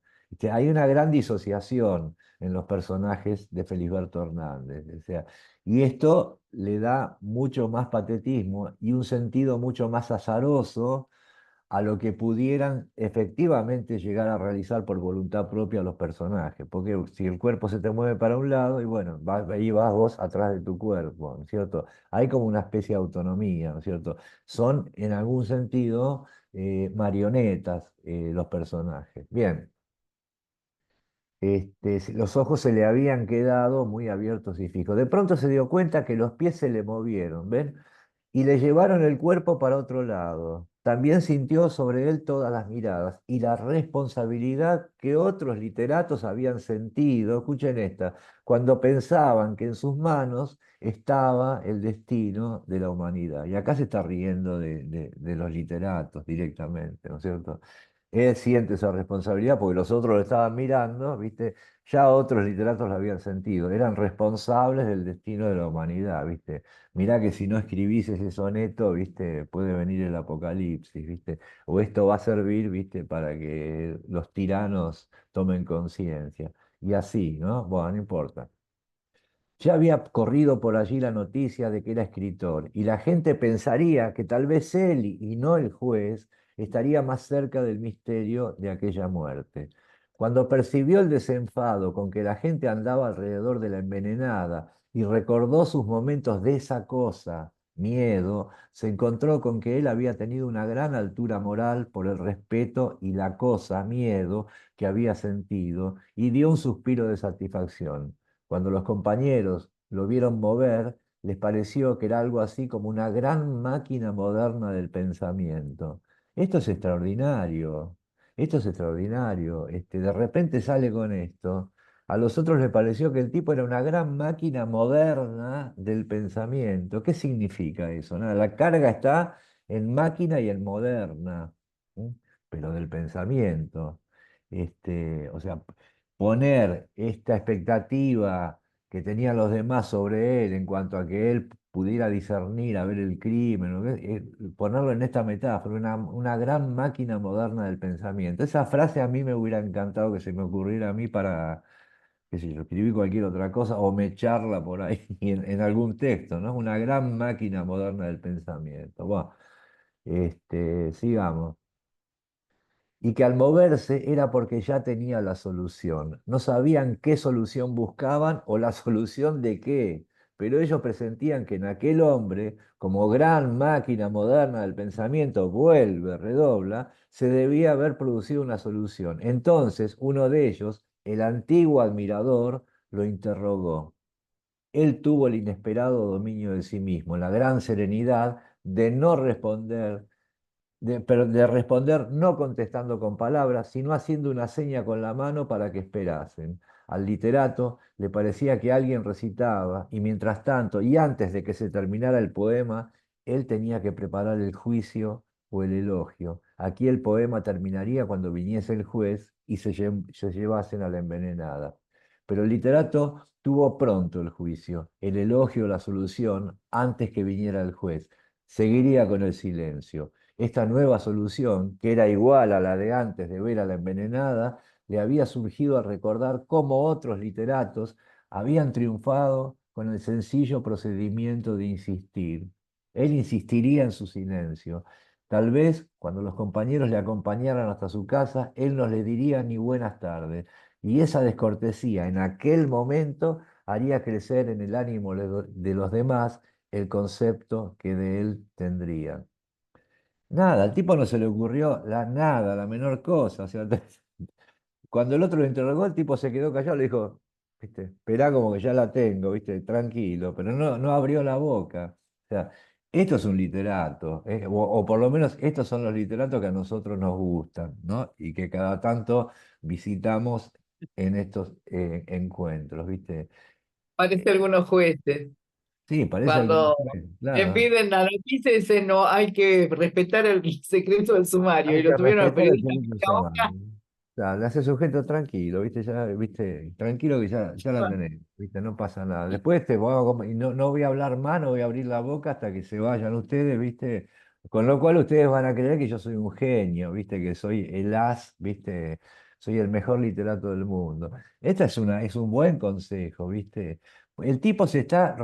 Hay una gran disociación en los personajes de Felisberto Hernández. O sea, y esto le da mucho más patetismo y un sentido mucho más azaroso a lo que pudieran efectivamente llegar a realizar por voluntad propia los personajes. Porque si el cuerpo se te mueve para un lado, y bueno, ahí vas vos atrás de tu cuerpo, ¿no es cierto? Hay como una especie de autonomía, ¿no es cierto? Son en algún sentido marionetas los personajes. Bien. Los ojos se le habían quedado muy abiertos y fijos. De pronto se dio cuenta que los pies se le movieron, ¿ven? Y le llevaron el cuerpo para otro lado. También sintió sobre él todas las miradas y la responsabilidad que otros literatos habían sentido, escuchen esta, cuando pensaban que en sus manos estaba el destino de la humanidad. Y acá se está riendo de los literatos directamente, ¿no es cierto? Él siente esa responsabilidad porque los otros lo estaban mirando, ¿viste? Ya otros literatos lo habían sentido, eran responsables del destino de la humanidad, ¿viste? Mirá que si no escribís ese soneto, ¿viste? Puede venir el apocalipsis, ¿viste? O esto va a servir, ¿viste? Para que los tiranos tomen conciencia. Y así, ¿no? Bueno, no importa. Ya había corrido por allí la noticia de que era escritor, y la gente pensaría que tal vez él y no el juez estaría más cerca del misterio de aquella muerte. Cuando percibió el desenfado con que la gente andaba alrededor de la envenenada y recordó sus momentos de esa cosa, miedo, se encontró con que él había tenido una gran altura moral por el respeto y la cosa, miedo, que había sentido, y dio un suspiro de satisfacción. Cuando los compañeros lo vieron mover, les pareció que era algo así como una gran máquina moderna del pensamiento. Esto es extraordinario, esto es extraordinario. De repente sale con esto. A los otros les pareció que el tipo era una gran máquina moderna del pensamiento. ¿Qué significa eso? Nada, la carga está en máquina y en moderna, ¿sí? Pero del pensamiento. O sea, poner esta expectativa que tenían los demás sobre él en cuanto a que él pudiera discernir, a ver el crimen, ponerlo en esta metáfora, una gran máquina moderna del pensamiento. Esa frase a mí me hubiera encantado que se me ocurriera a mí para, qué sé yo, escribir cualquier otra cosa o me echarla por ahí en algún texto, ¿no? Una gran máquina moderna del pensamiento. Bueno, sigamos y que al moverse era porque ya tenía la solución. No sabían qué solución buscaban o la solución de qué, pero ellos presentían que en aquel hombre, como gran máquina moderna del pensamiento, vuelve, redobla, se debía haber producido una solución. Entonces uno de ellos, el antiguo admirador, lo interrogó. Él tuvo el inesperado dominio de sí mismo, la gran serenidad de no responder pero de responder no contestando con palabras, sino haciendo una seña con la mano para que esperasen. Al literato le parecía que alguien recitaba, y mientras tanto, y antes de que se terminara el poema, él tenía que preparar el juicio o el elogio. Aquí el poema terminaría cuando viniese el juez y se llevasen a la envenenada. Pero el literato tuvo pronto el juicio, el elogio o la solución, antes que viniera el juez. Seguiría con el silencio. Esta nueva solución, que era igual a la de antes de ver a la envenenada, le había surgido al recordar cómo otros literatos habían triunfado con el sencillo procedimiento de insistir. Él insistiría en su silencio. Tal vez, cuando los compañeros le acompañaran hasta su casa, él no les diría ni buenas tardes. Y esa descortesía en aquel momento haría crecer en el ánimo de los demás el concepto que de él tendrían. Nada, al tipo no se le ocurrió nada, la menor cosa. O sea, cuando el otro lo interrogó, el tipo se quedó callado, le dijo, viste, esperá como que ya la tengo, viste, tranquilo, pero no abrió la boca. O sea, esto es un literato, o por lo menos estos son los literatos que a nosotros nos gustan, ¿no? Y que cada tanto visitamos en estos encuentros, ¿viste? Parece algunos jueces. Sí, parece algún Cuando juez, le claro. piden la noticia, dicen, no, hay que respetar el secreto del sumario. Y Hay lo que tuvieron al respetar el periodista derecho en la sumario. boca. Claro, le hace sujeto tranquilo, ¿viste? Ya, ¿viste? Tranquilo que ya la Bueno, tenés, ¿viste? No pasa nada. Después y no voy a hablar más, no voy a abrir la boca hasta que se vayan ustedes, ¿viste? Con lo cual ustedes van a creer que yo soy un genio, ¿viste? Que soy el as, ¿viste? Soy el mejor literato del mundo. Es un buen consejo, ¿viste? El tipo se está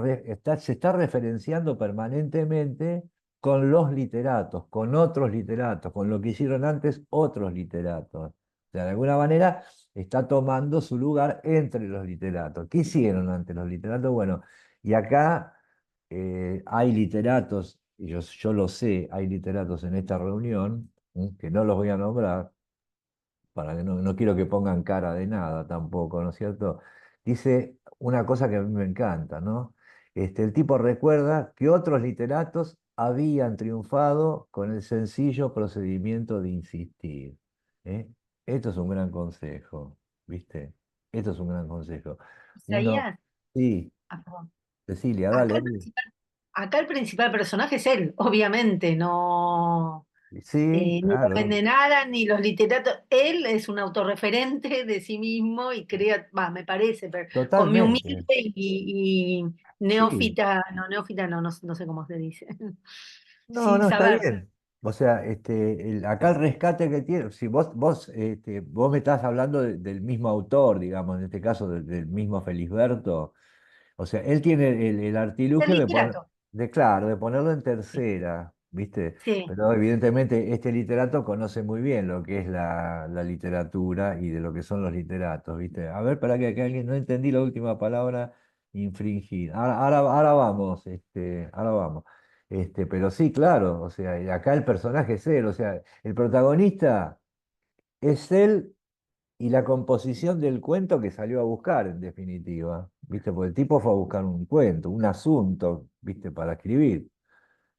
referenciando permanentemente con los literatos, con otros literatos, con lo que hicieron antes otros literatos. O sea, de alguna manera está tomando su lugar entre los literatos. ¿Qué hicieron antes los literatos? Bueno, y acá hay literatos, y yo lo sé, hay literatos en esta reunión, que no los voy a nombrar, para que no quiero que pongan cara de nada tampoco, ¿no es cierto? Dice una cosa que a mí me encanta, ¿no? El tipo recuerda que otros literatos habían triunfado con el sencillo procedimiento de insistir. ¿Eh? Esto es un gran consejo, ¿viste? Esto es un gran consejo. Uno, Isaías, sí, perdón. Cecilia, Acá dale, el dale. principal, acá el principal personaje es él, obviamente, no, Sí, ni lo claro, envenenaran, ni los literatos. Él es un autorreferente de sí mismo y crea, va, me parece, pero con mi humilde totalmente. y Sí, neófita no, no sé cómo se dice, no, sin no, está saber. bien. O sea, acá el rescate que tiene, si vos me estás hablando del mismo autor, digamos, en este caso del mismo Felisberto, o sea, él tiene el El artilugio literato, claro, de ponerlo en tercera, ¿viste? sí. Pero evidentemente este literato conoce muy bien lo que es la literatura y de lo que son los literatos, ¿viste? A ver, para que alguien no entendí la última palabra, infringir. Ahora vamos, ahora vamos. Pero sí, claro, o sea, y acá el personaje es él, o sea, el protagonista es él y la composición del cuento que salió a buscar, en definitiva, ¿viste? Porque el tipo fue a buscar un cuento, un asunto, ¿viste? Para escribir.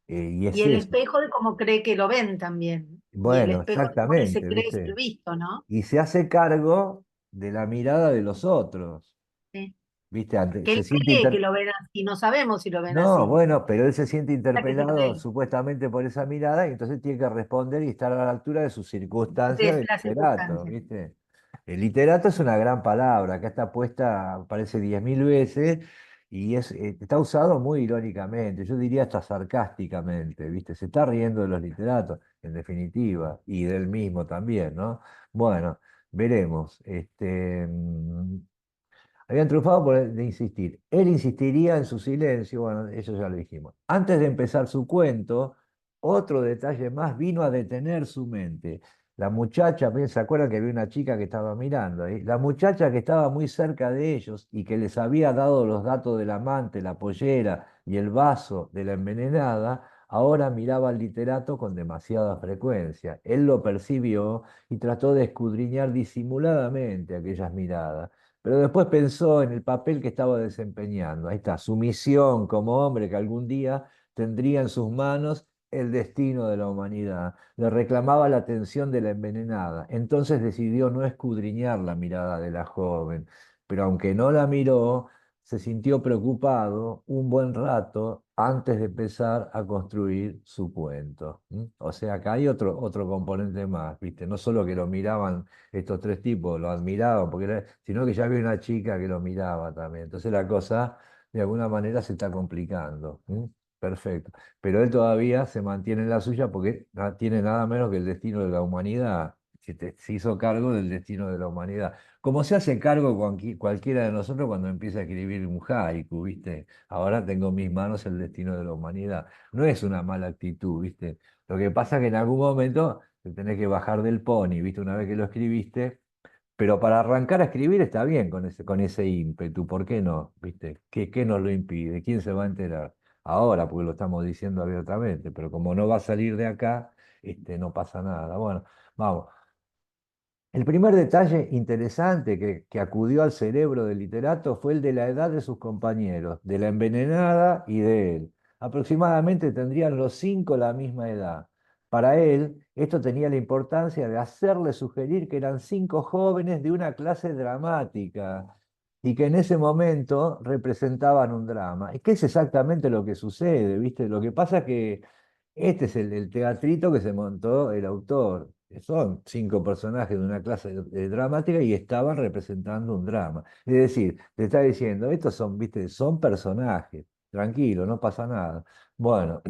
Y Y es el eso. espejo de cómo cree que lo ven también. Y el Bueno, espejo de cómo él se exactamente, cree ser ¿viste? visto, ¿no? Y se hace cargo de la mirada de los otros, Sí. ¿viste? Que Se él siente cree que lo ven así, no sabemos si lo ven No, así. bueno, pero él se siente La que se interpelado cree. supuestamente por esa mirada y entonces tiene que responder y estar a la altura de sus circunstancias De de las literato, circunstancias. ¿viste? El literato es una gran palabra, acá está puesta, aparece 10.000 veces y está usado muy irónicamente, yo diría hasta sarcásticamente, ¿viste? Se está riendo de los literatos, en definitiva, y del mismo también, ¿no? Bueno, veremos. Habían trufado de insistir. Él insistiría en su silencio, bueno, eso ya lo dijimos. Antes de empezar su cuento, otro detalle más vino a detener su mente. La muchacha, bien, ¿se acuerdan que había una chica que estaba mirando ahí? La muchacha que estaba muy cerca de ellos y que les había dado los datos del amante, la pollera y el vaso de la envenenada, ahora miraba al literato con demasiada frecuencia. Él lo percibió y trató de escudriñar disimuladamente aquellas miradas. Pero después pensó en el papel que estaba desempeñando. Ahí está, su misión como hombre que algún día tendría en sus manos el destino de la humanidad. Le reclamaba la atención de la envenenada. Entonces decidió no escudriñar la mirada de la joven. Pero aunque no la miró, se sintió preocupado un buen rato antes de empezar a construir su cuento. ¿M? O sea, acá hay otro componente más, ¿viste? No solo que lo miraban estos tres tipos lo admiraban, sino que ya había una chica que lo miraba también. Entonces la cosa, de alguna manera, se está complicando. ¿M? Perfecto. Pero él todavía se mantiene en la suya porque no tiene nada menos que el destino de la humanidad. Se hizo cargo del destino de la humanidad. Como se hace cargo cualquiera de nosotros cuando empieza a escribir un haiku, ¿viste? Ahora tengo en mis manos el destino de la humanidad. No es una mala actitud, ¿viste? Lo que pasa es que en algún momento te tenés que bajar del pony, ¿viste? Una vez que lo escribiste, pero para arrancar a escribir está bien con ese ímpetu, ¿por qué no? ¿Viste? ¿Qué nos lo impide? ¿Quién se va a enterar? Ahora, porque lo estamos diciendo abiertamente, pero como no va a salir de acá, no pasa nada. Bueno, vamos. El primer detalle interesante que acudió al cerebro del literato fue el de la edad de sus compañeros, de la envenenada y de él. Aproximadamente tendrían los cinco la misma edad. Para él, esto tenía la importancia de hacerle sugerir que eran cinco jóvenes de una clase dramática y que en ese momento representaban un drama. ¿Y qué es exactamente lo que sucede? ¿Viste? Lo que pasa es que este es el teatrito que se montó el autor. Son cinco personajes de una clase dramática y estaban representando un drama. Es decir, te está diciendo, estos son, viste, son personajes. Tranquilo, no pasa nada. Bueno,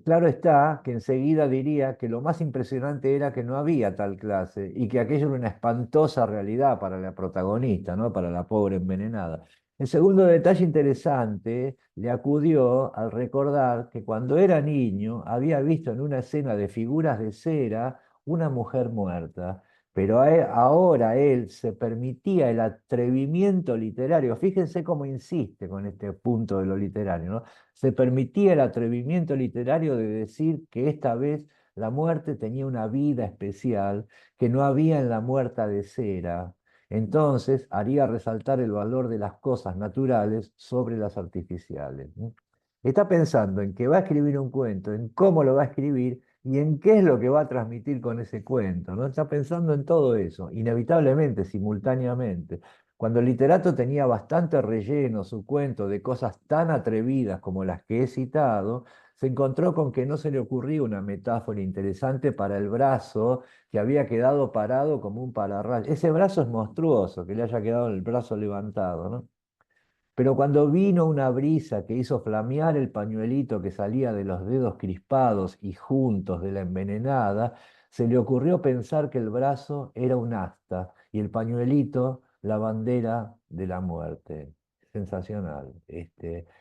claro está que enseguida diría que lo más impresionante era que no había tal clase y que aquello era una espantosa realidad para la protagonista, ¿no? Para la pobre envenenada. El segundo detalle interesante le acudió al recordar que cuando era niño había visto en una escena de figuras de cera una mujer muerta, pero ahora él se permitía el atrevimiento literario. Fíjense cómo insiste con este punto de lo literario, ¿no? Se permitía el atrevimiento literario de decir que esta vez la muerte tenía una vida especial que no había en la muerta de cera. Entonces haría resaltar el valor de las cosas naturales sobre las artificiales. ¿No? Está pensando en que va a escribir un cuento, en cómo lo va a escribir y en qué es lo que va a transmitir con ese cuento. ¿No? Está pensando en todo eso, inevitablemente, simultáneamente. Cuando el literato tenía bastante relleno su cuento de cosas tan atrevidas como las que he citado, se encontró con que no se le ocurría una metáfora interesante para el brazo que había quedado parado como un pararrayos. Ese brazo es monstruoso, que le haya quedado el brazo levantado, ¿no? Pero cuando vino una brisa que hizo flamear el pañuelito que salía de los dedos crispados y juntos de la envenenada, se le ocurrió pensar que el brazo era un asta y el pañuelito la bandera de la muerte. Sensacional.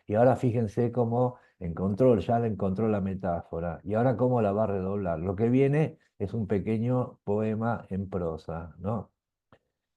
Y ahora fíjense cómo ya le encontró la metáfora y ahora cómo la va a redoblar. Lo que viene es un pequeño poema en prosa, ¿no?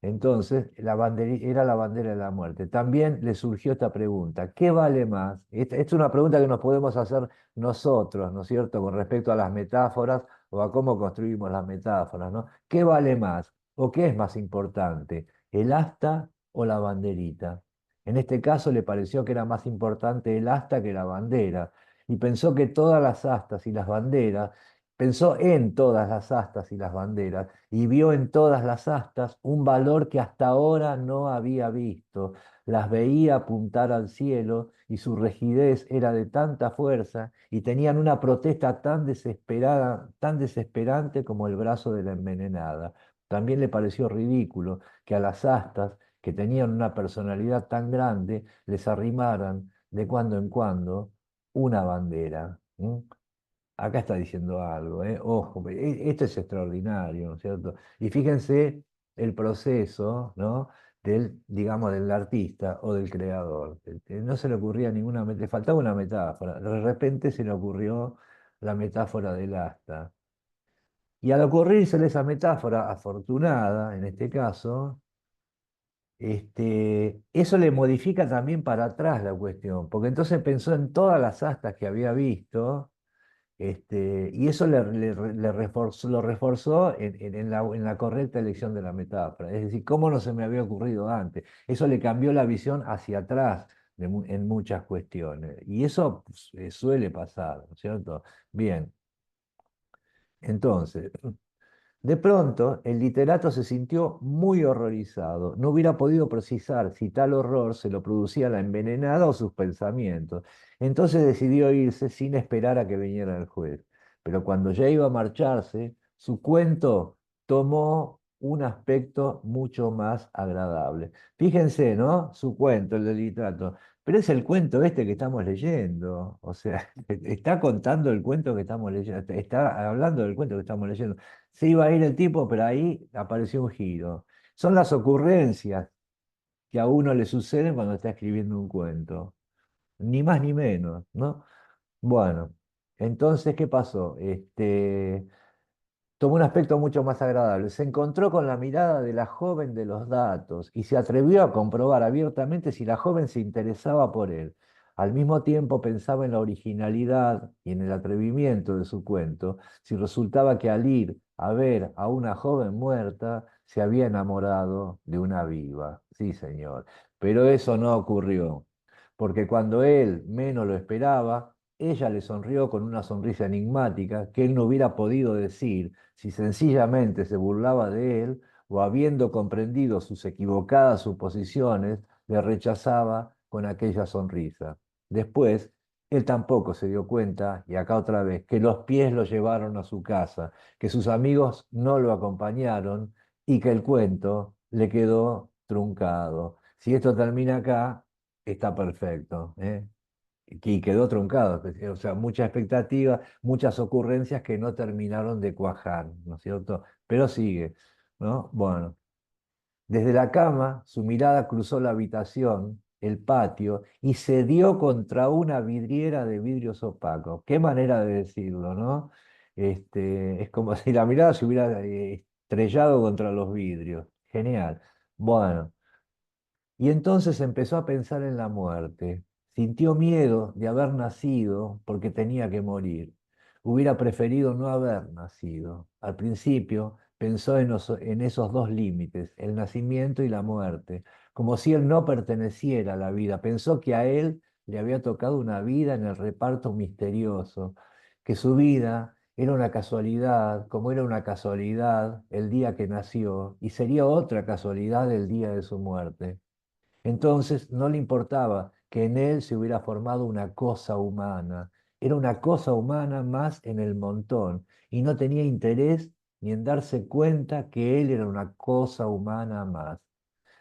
Entonces, era la bandera de la muerte. También le surgió esta pregunta, ¿qué vale más? Esta es una pregunta que nos podemos hacer nosotros, ¿no es cierto?, con respecto a las metáforas o a cómo construimos las metáforas, ¿no? ¿Qué vale más o qué es más importante, el asta o la banderita? En este caso le pareció que era más importante el asta que la bandera y pensó que todas las astas y las banderas, pensó en todas las astas y las banderas y vio en todas las astas un valor que hasta ahora no había visto. Las veía apuntar al cielo y su rigidez era de tanta fuerza y tenían una protesta tan desesperada, tan desesperante como el brazo de la envenenada. también le pareció ridículo que a las astas, que tenían una personalidad tan grande, les arrimaran de cuando en cuando una bandera. Acá está diciendo algo, ¿eh? Ojo, esto es extraordinario, ¿no es cierto? Y fíjense el proceso, ¿no? Del, digamos, del artista o del creador. No se le ocurría ninguna, le faltaba una metáfora. De repente se le ocurrió la metáfora del asta. Y al ocurrírsele esa metáfora afortunada, en este caso, eso le modifica también para atrás la cuestión, porque entonces pensó en todas las astas que había visto, y eso lo reforzó en la correcta elección de la metáfora. Es decir, ¿cómo no se me había ocurrido antes? Eso le cambió la visión hacia atrás en muchas cuestiones. Y eso pues, suele pasar, ¿no es cierto? Bien, entonces, de pronto, el literato se sintió muy horrorizado. No hubiera podido precisar si tal horror se lo producía la envenenada o sus pensamientos. Entonces decidió irse sin esperar a que viniera el juez. Pero cuando ya iba a marcharse, su cuento tomó un aspecto mucho más agradable. Fíjense, ¿no? Su cuento, el del literato. Pero es el cuento este que estamos leyendo. O sea, está contando el cuento que estamos leyendo. Está hablando del cuento que estamos leyendo. Se iba a ir el tipo, pero ahí apareció un giro. Son las ocurrencias que a uno le suceden cuando está escribiendo un cuento. Ni más ni menos, ¿no? Bueno, entonces, ¿qué pasó? Tomó un aspecto mucho más agradable. Se encontró con la mirada de la joven de los datos y se atrevió a comprobar abiertamente si la joven se interesaba por él. Al mismo tiempo pensaba en la originalidad y en el atrevimiento de su cuento, si resultaba que al ir a ver a una joven muerta se había enamorado de una viva. Sí, señor. Pero eso no ocurrió, porque cuando él menos lo esperaba, ella le sonrió con una sonrisa enigmática que él no hubiera podido decir si sencillamente se burlaba de él o habiendo comprendido sus equivocadas suposiciones, le rechazaba con aquella sonrisa. Después, él tampoco se dio cuenta, y acá otra vez, que los pies lo llevaron a su casa, que sus amigos no lo acompañaron y que el cuento le quedó truncado. Si esto termina acá, está perfecto, ¿eh? Y quedó truncado, o sea, mucha expectativa, muchas ocurrencias que no terminaron de cuajar, ¿no es cierto? Pero sigue, ¿no? Bueno, desde la cama su mirada cruzó la habitación, el patio, y se dio contra una vidriera de vidrios opacos. Qué manera de decirlo, ¿no? Es como si la mirada se hubiera estrellado contra los vidrios. Genial. Bueno. Y entonces empezó a pensar en la muerte. Sintió miedo de haber nacido porque tenía que morir. Hubiera preferido no haber nacido. Al principio pensó en esos dos límites, el nacimiento y la muerte, como si él no perteneciera a la vida. Pensó que a él le había tocado una vida en el reparto misterioso, que su vida era una casualidad, como era una casualidad el día que nació, y sería otra casualidad el día de su muerte. Entonces no le importaba que en él se hubiera formado una cosa humana. Era una cosa humana más en el montón y no tenía interés ni en darse cuenta que él era una cosa humana más.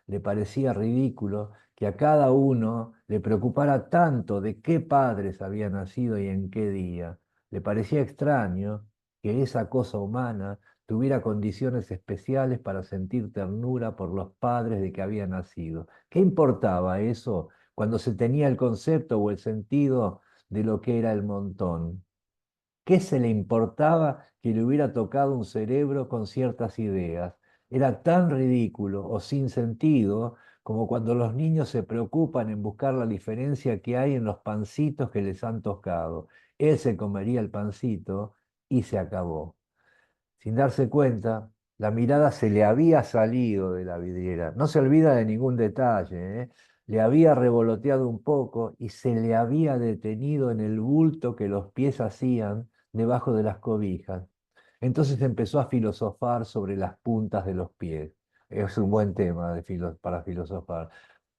Le parecía ridículo que a cada uno le preocupara tanto de qué padres había nacido y en qué día. Le parecía extraño que esa cosa humana tuviera condiciones especiales para sentir ternura por los padres de que había nacido. ¿Qué importaba eso cuando se tenía el concepto o el sentido de lo que era el montón? ¿Qué se le importaba que le hubiera tocado un cerebro con ciertas ideas? Era tan ridículo o sin sentido como cuando los niños se preocupan en buscar la diferencia que hay en los pancitos que les han tocado. Él se comería el pancito y se acabó. Sin darse cuenta, la mirada se le había salido de la vidriera. No se olvida de ningún detalle, ¿eh? Le había revoloteado un poco y se le había detenido en el bulto que los pies hacían debajo de las cobijas. Entonces empezó a filosofar sobre las puntas de los pies. Es un buen tema para filosofar.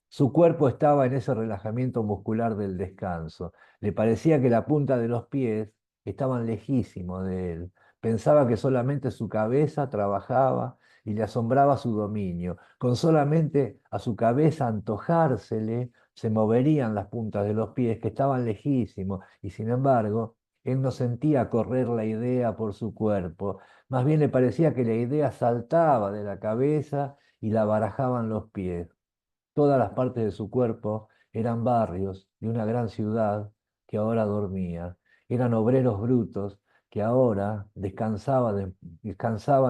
Su cuerpo estaba en ese relajamiento muscular del descanso. Le parecía que la punta de los pies estaban lejísimos de él. Pensaba que solamente su cabeza trabajaba y le asombraba su dominio. Con solamente a su cabeza antojársele, se moverían las puntas de los pies que estaban lejísimos, y sin embargo, él no sentía correr la idea por su cuerpo, más bien le parecía que la idea saltaba de la cabeza y la barajaban los pies. Todas las partes de su cuerpo eran barrios de una gran ciudad que ahora dormía. Eran obreros brutos que ahora descansaban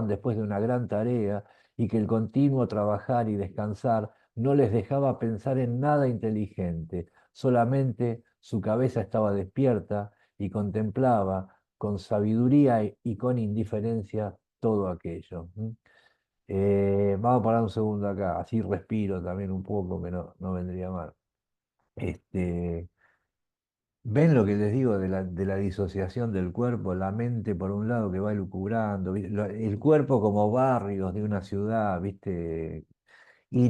después de una gran tarea y que el continuo trabajar y descansar no les dejaba pensar en nada inteligente. Solamente su cabeza estaba despierta y contemplaba con sabiduría y con indiferencia todo aquello. Vamos a parar un segundo acá, así respiro también un poco, que no vendría mal. Este, ¿Ven lo que les digo de la disociación del cuerpo? La mente, por un lado, que va elucubrando, el cuerpo como barrios de una ciudad, ¿viste? Y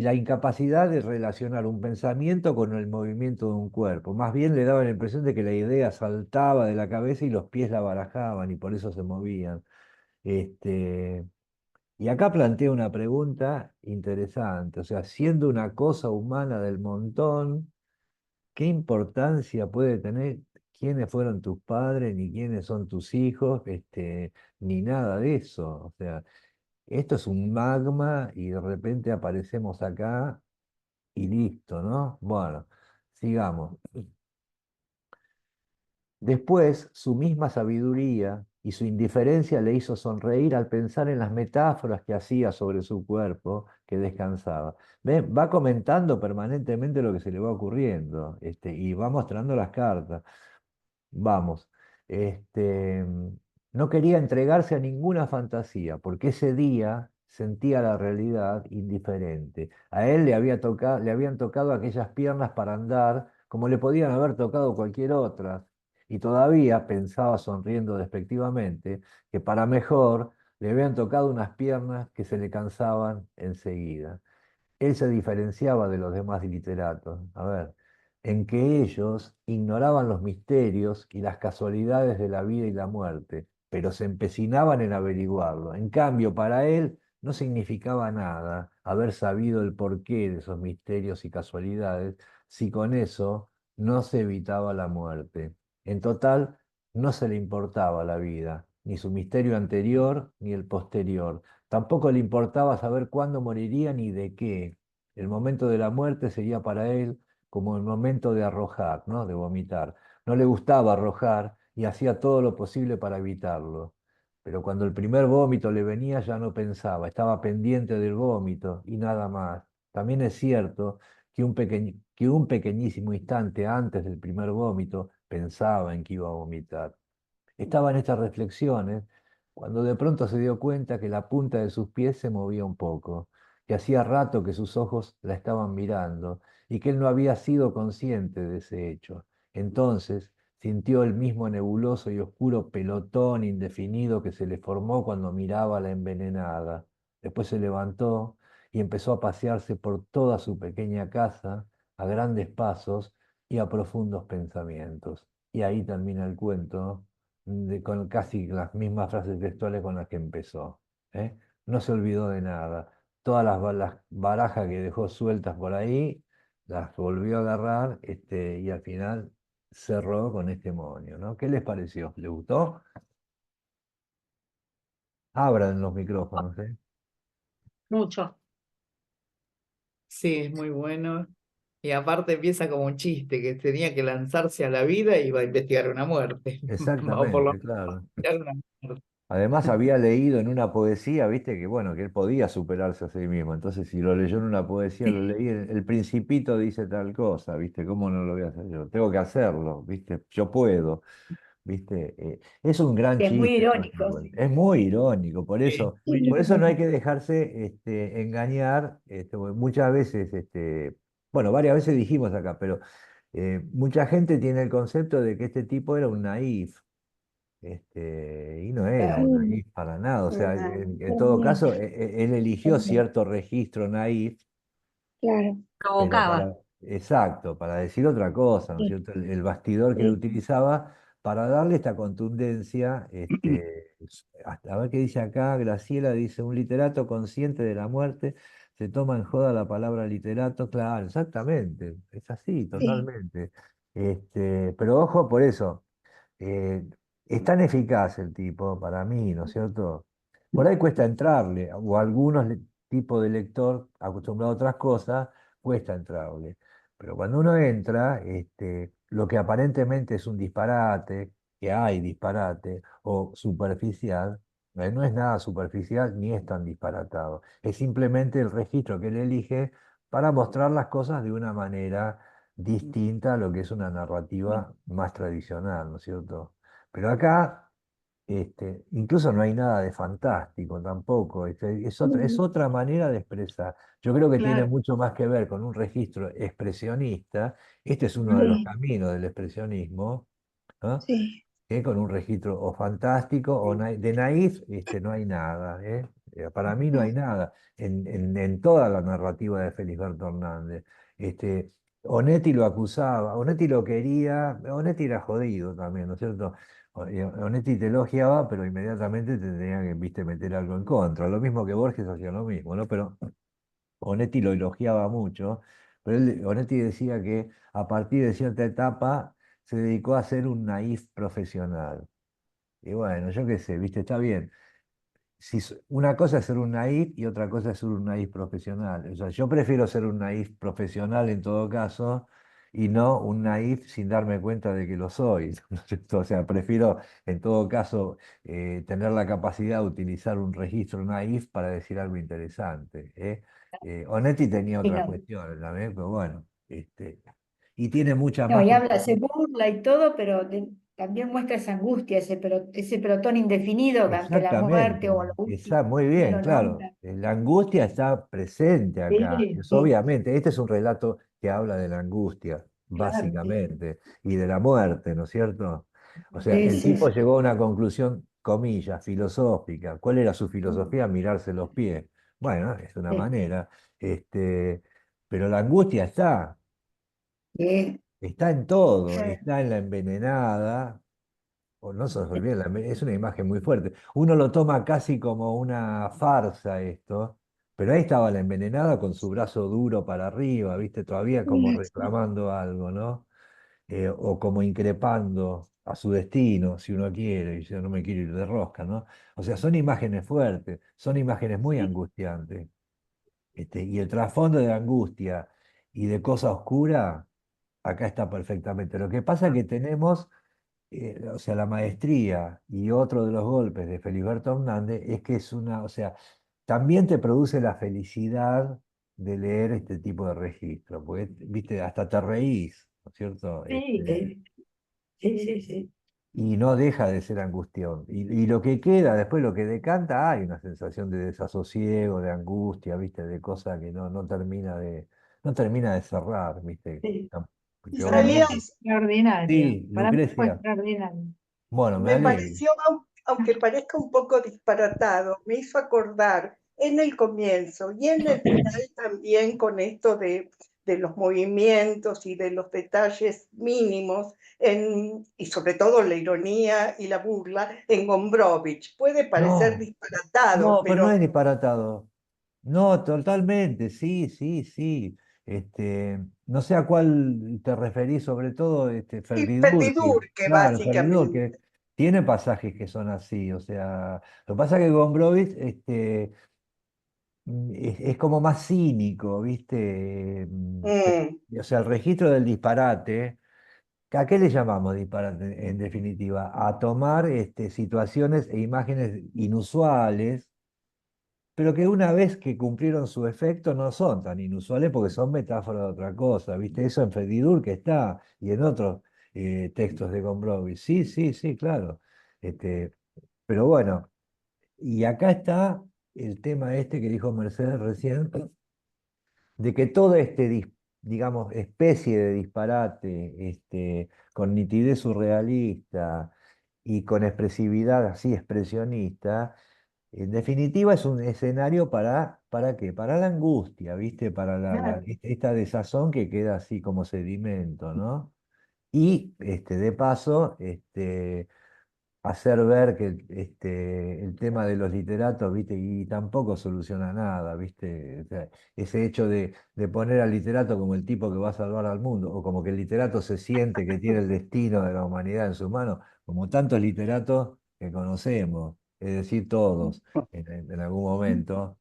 la incapacidad de relacionar un pensamiento con el movimiento de un cuerpo. Más bien le daba la impresión de que la idea saltaba de la cabeza y los pies la barajaban y por eso se movían. Este, y acá plantea una pregunta interesante, o sea, siendo una cosa humana del montón, ¿qué importancia puede tener quiénes fueron tus padres, ni quiénes son tus hijos, ni nada de eso? O sea, esto es un magma y de repente aparecemos acá y listo, ¿no? Bueno, sigamos. Después, su misma sabiduría y su indiferencia le hizo sonreír al pensar en las metáforas que hacía sobre su cuerpo que descansaba. ¿Ve? Va comentando permanentemente lo que se le va ocurriendo, y va mostrando las cartas. Vamos, este, no quería entregarse a ninguna fantasía, porque ese día sentía la realidad indiferente. A él le habían tocado aquellas piernas para andar, como le podían haber tocado cualquier otra, y todavía pensaba sonriendo despectivamente que para mejor le habían tocado unas piernas que se le cansaban enseguida. Él se diferenciaba de los demás literatos, a ver, en que ellos ignoraban los misterios y las casualidades de la vida y la muerte, pero se empecinaban en averiguarlo. En cambio, para él no significaba nada haber sabido el porqué de esos misterios y casualidades si con eso no se evitaba la muerte. En total, no se le importaba la vida, ni su misterio anterior ni el posterior. Tampoco le importaba saber cuándo moriría ni de qué. El momento de la muerte sería para él como el momento de arrojar, ¿no? De vomitar. No le gustaba arrojar y hacía todo lo posible para evitarlo. Pero cuando el primer vómito le venía ya no pensaba, estaba pendiente del vómito y nada más. También es cierto que un pequeñísimo instante antes del primer vómito pensaba en que iba a vomitar. Estaba en estas reflexiones cuando de pronto se dio cuenta que la punta de sus pies se movía un poco, que hacía rato que sus ojos la estaban mirando y que él no había sido consciente de ese hecho. Entonces sintió el mismo nebuloso y oscuro pelotón indefinido que se le formó cuando miraba a la envenenada. Después se levantó y empezó a pasearse por toda su pequeña casa a grandes pasos y a profundos pensamientos. Y ahí termina el cuento, con casi las mismas frases textuales con las que empezó. ¿Eh? No se olvidó de nada. Todas las barajas que dejó sueltas por ahí, las volvió a agarrar, y al final cerró con este monio, ¿no? ¿Qué les pareció? ¿Les gustó? Abran los micrófonos, ¿eh? Mucho. Sí, es muy bueno. Y aparte empieza como un chiste, que tenía que lanzarse a la vida y iba a investigar una muerte. O por lo Exactamente, menos claro. investigar una muerte. Además había leído en una poesía, viste, que bueno, que él podía superarse a sí mismo. Entonces, si lo leyó en una poesía, lo leí, el Principito dice tal cosa, viste, ¿cómo no lo voy a hacer yo? Tengo que hacerlo, viste, yo puedo, viste. Es un gran Es muy chiste, todo este irónico, cuento. sí. Es muy irónico, Sí, muy por eso no hay lindo. que dejarse engañar, porque muchas veces, bueno, varias veces dijimos acá, pero mucha gente tiene el concepto de que este tipo era un naif. Y no era un Claro, naif para nada. O sea, en era todo muy caso, él eligió inteligente, cierto registro naif, claro. pero Provocaba. exacto, para decir otra cosa, ¿no es Sí, cierto? El bastidor que él sí. utilizaba para darle esta contundencia, A ver qué dice acá, Graciela dice, un literato consciente de la muerte se toma en joda la palabra literato, claro, exactamente, es así, Sí. totalmente. Pero ojo por eso, eh, es tan eficaz el tipo para mí, ¿no es cierto? Por ahí cuesta entrarle, o algunos tipos de lector acostumbrado a otras cosas, cuesta entrarle. Pero cuando uno entra, lo que aparentemente es un disparate, que hay disparate, o superficial, no es nada superficial ni es tan disparatado. Es simplemente el registro que él elige para mostrar las cosas de una manera distinta a lo que es una narrativa más tradicional, ¿no es cierto? Pero acá, incluso no hay nada de fantástico tampoco, es otra manera de expresar. Yo creo que tiene Claro. mucho más que ver con un registro expresionista. Este es uno de los Sí, caminos del expresionismo, ¿no? sí, Que con un registro o fantástico o de naif, no hay nada, ¿eh? Para mí no hay nada en toda la narrativa de Felisberto Hernández. Este, Onetti lo acusaba, Onetti lo quería, Onetti era jodido también, ¿no es cierto? Onetti te elogiaba, pero inmediatamente te tenía que, viste, meter algo en contra. Lo mismo que Borges hacía lo mismo, ¿no? Pero Onetti lo elogiaba mucho, pero Onetti decía que a partir de cierta etapa se dedicó a ser un naif profesional. Y bueno, yo qué sé, viste, está bien. Si una cosa es ser un naif y otra cosa es ser un naif profesional. O sea, yo prefiero ser un naif profesional en todo caso y no un naif sin darme cuenta de que lo soy. ¿No es cierto? O sea, prefiero en todo caso tener la capacidad de utilizar un registro naif para decir algo interesante. Onetti tenía Y otra no, cuestión también, pero bueno, y tiene muchas no, más y habla, se cuestiones. burla y todo, pero también muestra esa angustia, ese pelotón indefinido ante la muerte Exactamente, o lo último, está muy él bien, lo claro. nombra. La angustia está presente acá. Sí, Es sí, obviamente, este es un relato que habla de la angustia, claro, sí, básicamente, y de la muerte, ¿no es cierto? O sea, sí, el sí, tipo sí. llegó a una conclusión, comillas, filosófica. ¿Cuál era su filosofía? Mirarse los pies. Bueno, es una Sí, manera, pero la angustia sí, está en todo, sí. está en la envenenada, o no se nos olvide, es una imagen muy fuerte. Uno lo toma casi como una farsa esto, pero ahí estaba la envenenada con su brazo duro para arriba, ¿viste? Todavía como Sí, sí. reclamando algo, ¿no? O como increpando a su destino, si uno quiere, y yo no me quiero ir de rosca, ¿no? O sea, son imágenes fuertes, son imágenes muy angustiantes. Y el trasfondo de angustia y de cosa oscura, acá está perfectamente. Lo que pasa es que tenemos o sea, la maestría y otro de los golpes de Feliberto Hernández es que es una, o sea, también te produce la felicidad de leer este tipo de registro, porque, viste, hasta te reís, ¿no es cierto? sí, sí, sí, sí. Y no deja de ser angustión. Y lo que queda, después lo que decanta, hay una sensación de desasosiego, de angustia, viste, de cosa que no termina de cerrar, viste. Sí. Que Para mí Realmente obviamente. es, Extraordinario, Sí, para mí fue Lucrecia. extraordinario. Bueno, me Me alegro. pareció, aunque parezca un poco disparatado, me hizo acordar en el comienzo y en el final también con esto de los movimientos y de los detalles mínimos, y sobre todo la ironía y la burla en Gombrowicz. Puede parecer No. disparatado, No, pero no pero es disparatado. No, totalmente, sí, sí, sí. No sé a cuál te referís, sobre todo y Ferlidurki. Perdidurque, Claro, Ferlidurki, básicamente. que tiene pasajes que son así. O sea, lo que pasa es que Gombrowicz es como más cínico, ¿viste? Mm, O sea, el registro del disparate. ¿A qué le llamamos disparate en definitiva? A tomar situaciones e imágenes inusuales pero que una vez que cumplieron su efecto no son tan inusuales porque son metáforas de otra cosa, ¿viste? Eso en Fedidur que está y en otros textos de Gombrowicz. Sí, sí, sí, claro. Este, pero bueno, y acá está el tema este que dijo Mercedes recién, de que todo digamos, especie de disparate, con nitidez surrealista y con expresividad así expresionista, en definitiva, es un escenario ¿para qué? Para la angustia, ¿viste? Para Claro. esta desazón que queda así como sedimento, ¿no? Y de paso, hacer ver que el tema de los literatos, ¿viste? Y tampoco soluciona nada, ¿viste? O sea, ese hecho de poner al literato como el tipo que va a salvar al mundo, o como que el literato se siente que tiene el destino de la humanidad en sus manos, como tantos literatos que conocemos, es decir, todos, en algún momento.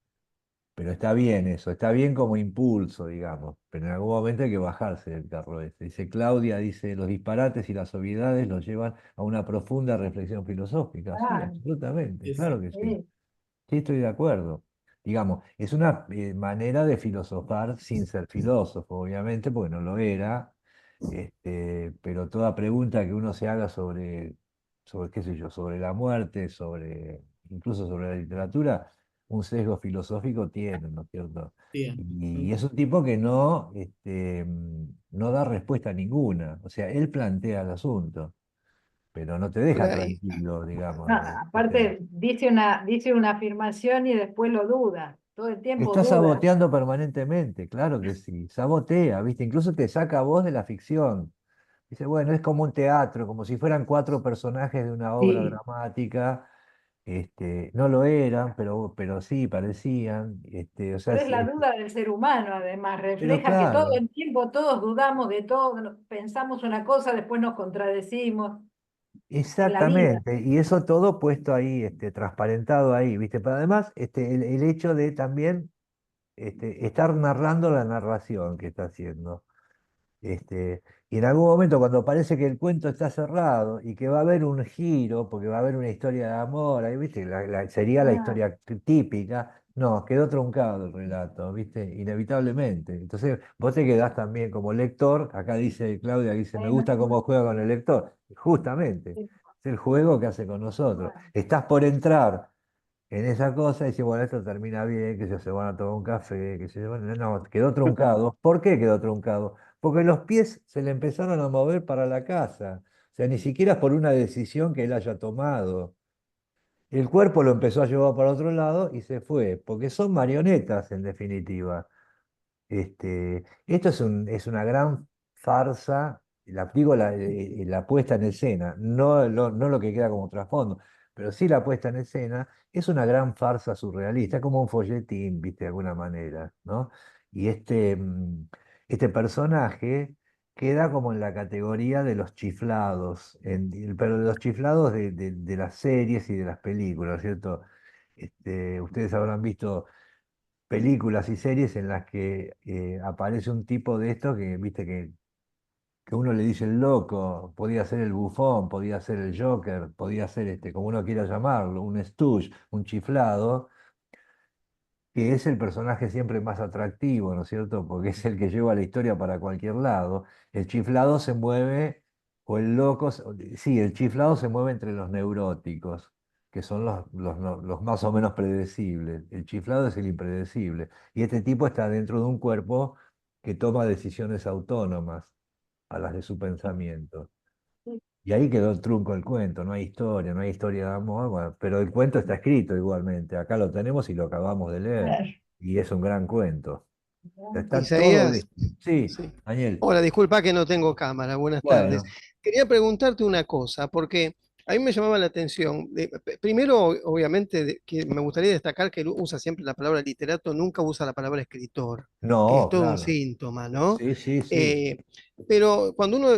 Pero está bien eso, está bien como impulso, digamos, pero en algún momento hay que bajarse del carro ese. Dice Claudia, dice, los disparates y las obviedades los llevan a una profunda reflexión filosófica. Sí, Claro, absolutamente, Es- claro que sí. sí. Sí, estoy de acuerdo. Digamos, es una manera de filosofar sin ser filósofo, obviamente, porque no lo era, pero toda pregunta que uno se haga sobre, qué sé yo, sobre la muerte, incluso sobre la literatura, un sesgo filosófico tiene, ¿no es cierto? Bien. Y es un tipo que no da respuesta ninguna, o sea, él plantea el asunto, pero no te deja Claro. tranquilo, digamos. No, aparte, dice una afirmación y después lo duda. Todo el tiempo Está duda. saboteando permanentemente, claro que sí, sabotea, ¿viste? Incluso te saca a vos de la ficción. Dice, bueno, es como un teatro, como si fueran cuatro personajes de una obra Sí. dramática. No lo eran, pero sí parecían. O sea, Pero es la duda del ser humano, además, pero refleja que todo claro, el tiempo todos dudamos de todo, pensamos una cosa, después nos contradecimos en la vida. exactamente. Y eso todo puesto ahí, transparentado ahí, ¿viste? Pero además, el hecho de también estar narrando la narración que está haciendo. Este, y en algún momento, cuando parece que el cuento está cerrado y que va a haber un giro, porque va a haber una historia de amor, ahí, ¿viste? Sería la Ah, historia típica. No, quedó truncado el relato, ¿viste? Inevitablemente. Entonces, vos te quedás también como lector. Acá dice Claudia, dice, me bueno, gusta cómo juega con el lector. Justamente, sí, es el juego que hace con nosotros. bueno, Estás por entrar en esa cosa y dice, bueno, esto termina bien, que se van a tomar un café, que se bueno, no, quedó truncado. ¿Por qué quedó truncado? Porque los pies se le empezaron a mover para la casa. O sea, ni siquiera por una decisión que él haya tomado. El cuerpo lo empezó a llevar para otro lado y se fue, porque son marionetas en definitiva. Esto es una gran farsa, digo la puesta en escena, no lo que queda como trasfondo, pero sí la puesta en escena es una gran farsa surrealista, como un folletín, viste, de alguna manera, ¿no? Y este personaje queda como en la categoría de los chiflados, pero de los chiflados de las series y de las películas, ¿cierto? Ustedes habrán visto películas y series en las que aparece un tipo de esto que, viste, que uno le dice el loco, podía ser el bufón, podía ser el Joker, podía ser como uno quiera llamarlo, un stooge, un chiflado, que es el personaje siempre más atractivo, ¿no es cierto? Porque es el que lleva la historia para cualquier lado. El chiflado se mueve, o el loco, sí, el chiflado se mueve entre los neuróticos, que son los más o menos predecibles. El chiflado es el impredecible. Y este tipo está dentro de un cuerpo que toma decisiones autónomas a las de su pensamiento. Y ahí quedó el trunco el cuento, no hay historia de amor, bueno, pero el cuento está escrito igualmente, acá lo tenemos y lo acabamos de leer, claro. y es un gran cuento. Está todo Isaías, listo. Sí, sí. Daniel, Hola, disculpa que no tengo cámara. Buenas tardes. bueno, Quería preguntarte una cosa, porque a mí me llamaba la atención. Primero, obviamente, que me gustaría destacar que él usa siempre la palabra literato, nunca usa la palabra escritor, que es no, todo un claro, síntoma, ¿no? sí, sí, sí, Eh, pero cuando uno,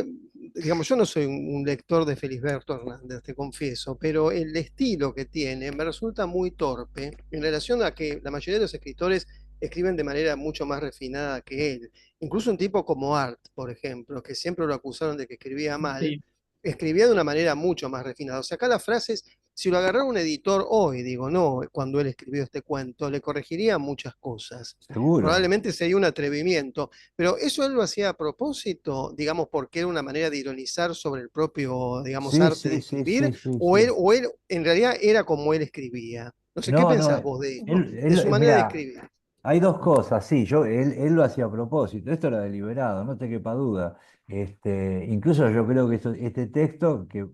digamos, yo no soy un lector de Felisberto Hernández, te confieso, pero el estilo que tiene me resulta muy torpe en relación a que la mayoría de los escritores escriben de manera mucho más refinada que él. Incluso un tipo como Art, por ejemplo, que siempre lo acusaron de que escribía mal, Sí, escribía de una manera mucho más refinada. O sea, acá las frases, si lo agarrara un editor hoy, digo, no, cuando él escribió este cuento, le corregiría muchas cosas. seguro. Probablemente sería un atrevimiento, pero eso él lo hacía a propósito, digamos, porque era una manera de ironizar sobre el propio, digamos, Sí, arte de sí, sí, escribir, sí, sí, sí. o él en realidad era como él escribía. No sé, ¿qué No, no, pensás vos de esto? De su manera de mira, escribir. hay dos cosas, sí, él lo hacía a propósito, esto era deliberado, no te quepa duda. Incluso yo creo que este texto, que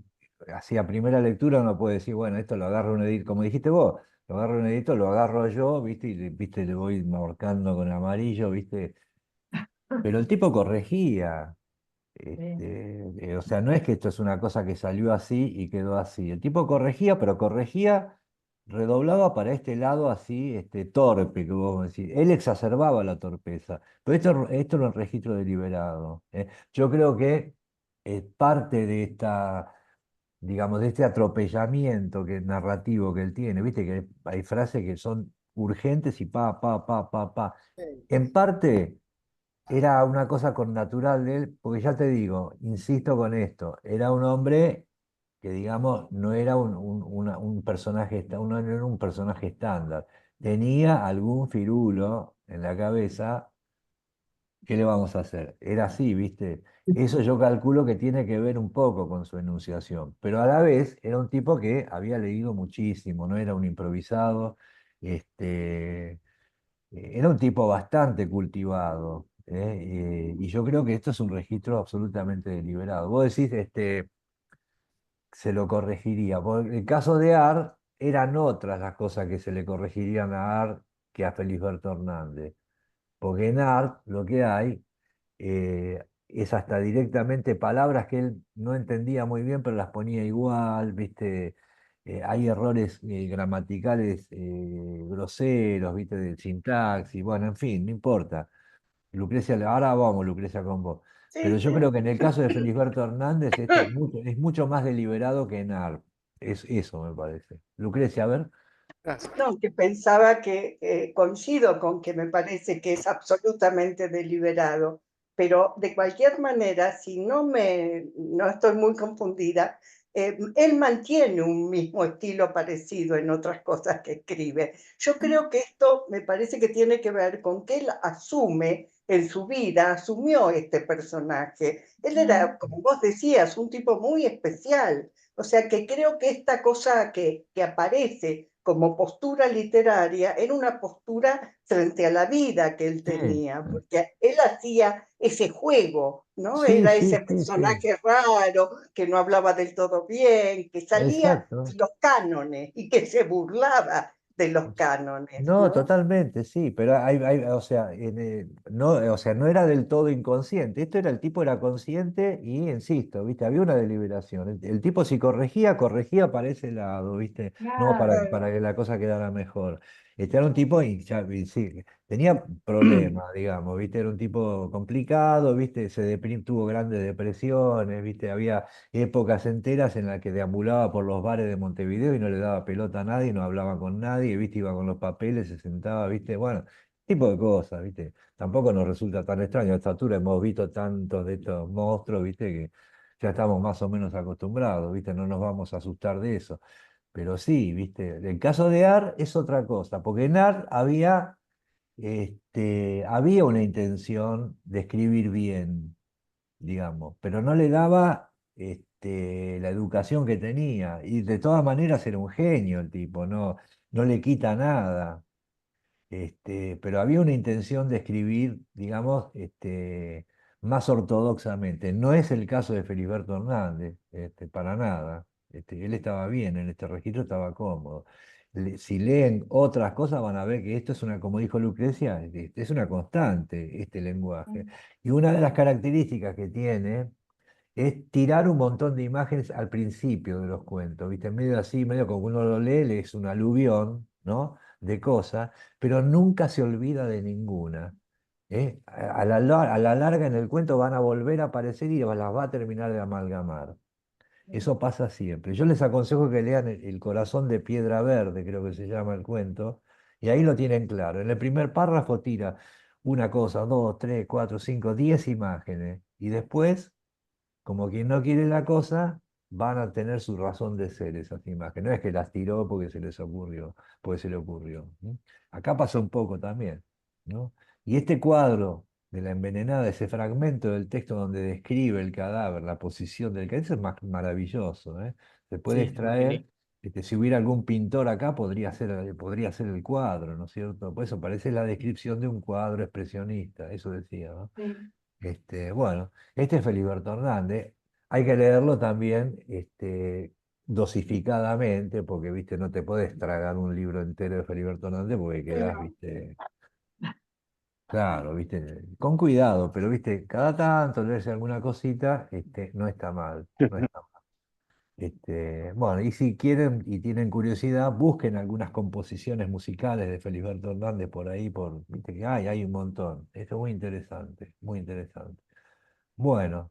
hacía primera lectura, uno puede decir, bueno, esto lo agarro un editor, como dijiste vos, lo agarro un editor, lo agarro yo, ¿viste? Y ¿viste? Le voy marcando con amarillo, ¿viste? Pero el tipo corregía. O sea, no es que esto es una cosa que salió así y quedó así. El tipo corregía, pero corregía, redoblaba para este lado así, torpe, que vos decís. Él exacerbaba la torpeza. Pero esto no es registro deliberado. Yo creo que parte de esta, digamos, de este atropellamiento narrativo que él tiene, viste que hay frases que son urgentes y pa. En parte era una cosa con natural de él, porque ya te digo, insisto con esto, era un hombre que, digamos, no era un personaje, no era un personaje estándar. Tenía algún firulo en la cabeza. ¿Qué le vamos a hacer? Era así, ¿viste? Eso yo calculo que tiene que ver un poco con su enunciación, pero a la vez era un tipo que había leído muchísimo, no era un improvisado, era un tipo bastante cultivado, y yo creo que esto es un registro absolutamente deliberado. Vos decís, se lo corregiría. Por el caso de Ar, eran otras las cosas que se le corregirían a Ar que a Felisberto Hernández. Porque en Art lo que hay es hasta directamente palabras que él no entendía muy bien, pero las ponía igual, ¿viste? Hay errores gramaticales groseros, ¿viste? Del sintaxis, bueno, en fin, no importa. Lucrecia, ahora vamos, Lucrecia, con vos. Sí, Pero yo sí. creo que en el caso de Felisberto Hernández esto es mucho más deliberado que en Art. Es eso, me parece. Lucrecia, a ver. Gracias. No, que pensaba que coincido con que me parece que es absolutamente deliberado, pero de cualquier manera, si no estoy muy confundida, él mantiene un mismo estilo parecido en otras cosas que escribe. Yo creo que esto me parece que tiene que ver con que él asume en su vida, asumió este personaje. Él era, como vos decías, un tipo muy especial. O sea que creo que esta cosa que aparece como postura literaria era una postura frente a la vida que él Sí, tenía, porque él hacía ese juego, ¿no? sí, Era sí, ese sí, sí. personaje raro, que no hablaba del todo bien, que salía de Exacto. los cánones y que se burlaba de los cánones, No, ¿no? totalmente, sí, pero o sea, no, o sea, no era del todo inconsciente. Esto era, el tipo era consciente y, insisto, ¿viste? Había una deliberación. El tipo si corregía, corregía para ese lado, ¿viste? No Claro. para que la cosa quedara mejor. Era un tipo, y sí, tenía problemas, digamos, ¿viste? Era un tipo complicado, ¿viste? Tuvo grandes depresiones, ¿viste? Había épocas enteras en las que deambulaba por los bares de Montevideo y no le daba pelota a nadie, no hablaba con nadie, ¿viste? Iba con los papeles, se sentaba, ¿viste? Bueno, tipo de cosas, ¿viste? Tampoco nos resulta tan extraño. A esta altura hemos visto tantos de estos monstruos, ¿viste? Que ya estamos más o menos acostumbrados, ¿viste? No nos vamos a asustar de eso. Pero sí, ¿viste? El caso de Ar es otra cosa, porque en Ar había una intención de escribir bien, digamos, pero no le daba la educación que tenía. Y de todas maneras era un genio el tipo, no le quita nada. Pero había una intención de escribir, digamos, más ortodoxamente. No es el caso de Feliberto Hernández, para nada. Él estaba bien, en este registro estaba cómodo. Si leen otras cosas van a ver que esto es una, como dijo Lucrecia, es una constante este lenguaje. Y una de las características que tiene es tirar un montón de imágenes al principio de los cuentos, ¿viste? Medio así, medio como uno lo lee, es un aluvión, ¿no? De cosas, pero nunca se olvida de ninguna. ¿Eh? A la larga en el cuento van a volver a aparecer y las va a terminar de amalgamar. Eso pasa siempre. Yo les aconsejo que lean El corazón de piedra verde, creo que se llama el cuento, y ahí lo tienen claro. En el primer párrafo tira una cosa, dos, tres, cuatro, cinco, 10 imágenes, y después, como quien no quiere la cosa, van a tener su razón de ser esas imágenes. No es que las tiró porque se les ocurrió, porque se le ocurrió. ¿No? Acá pasa un poco también, ¿no? Y este cuadro de la envenenada, ese fragmento del texto donde describe el cadáver, la posición del cadáver, eso es maravilloso, ¿eh? Se puede Sí, muy extraer, lindo. si hubiera algún pintor acá, podría ser el cuadro, ¿no es cierto? Por eso parece la descripción de un cuadro expresionista, eso decía, ¿no? Bueno, este es Feliberto Hernández. Hay que leerlo también dosificadamente, porque viste, no te podés tragar un libro entero de Feliberto Hernández porque quedás, Bueno, viste. Claro, viste, con cuidado, pero viste, cada tanto leerse alguna cosita, no está mal, no está mal. Bueno, y si quieren y tienen curiosidad, busquen algunas composiciones musicales de Felisberto Hernández por ahí, viste que hay un montón. Esto es muy interesante, muy interesante. Bueno,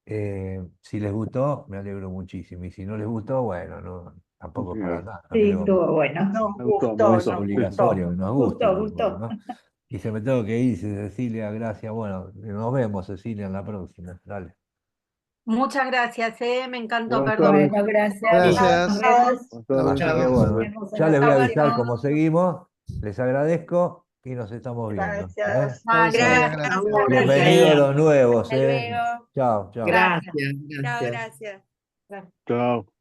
si les gustó, me alegro muchísimo. Y si no les gustó, bueno, no, tampoco es para nada. Sí, estuvo bueno. Nos No gustó, es nos obligatorio que nos guste Gustó, tampoco, gustó. ¿no? Y se me tengo que ir, dice Cecilia, gracias. Bueno, nos vemos, Cecilia, en la próxima. Dale. Muchas gracias, me encantó, Buenas perdón. tardes. Bueno, gracias. Gracias. Nos vemos. Buenas Así tardes. que Chao. bueno, Nos vemos en ya la les voy a avisar próxima. cómo seguimos. Les agradezco y nos estamos viendo. Gracias. Chao, Cecilia, Gracias. gracias. Muchas Bienvenidos gracias. los nuevos, Hasta luego. Chao, chao. Gracias, Chao, gracias. gracias. Chao.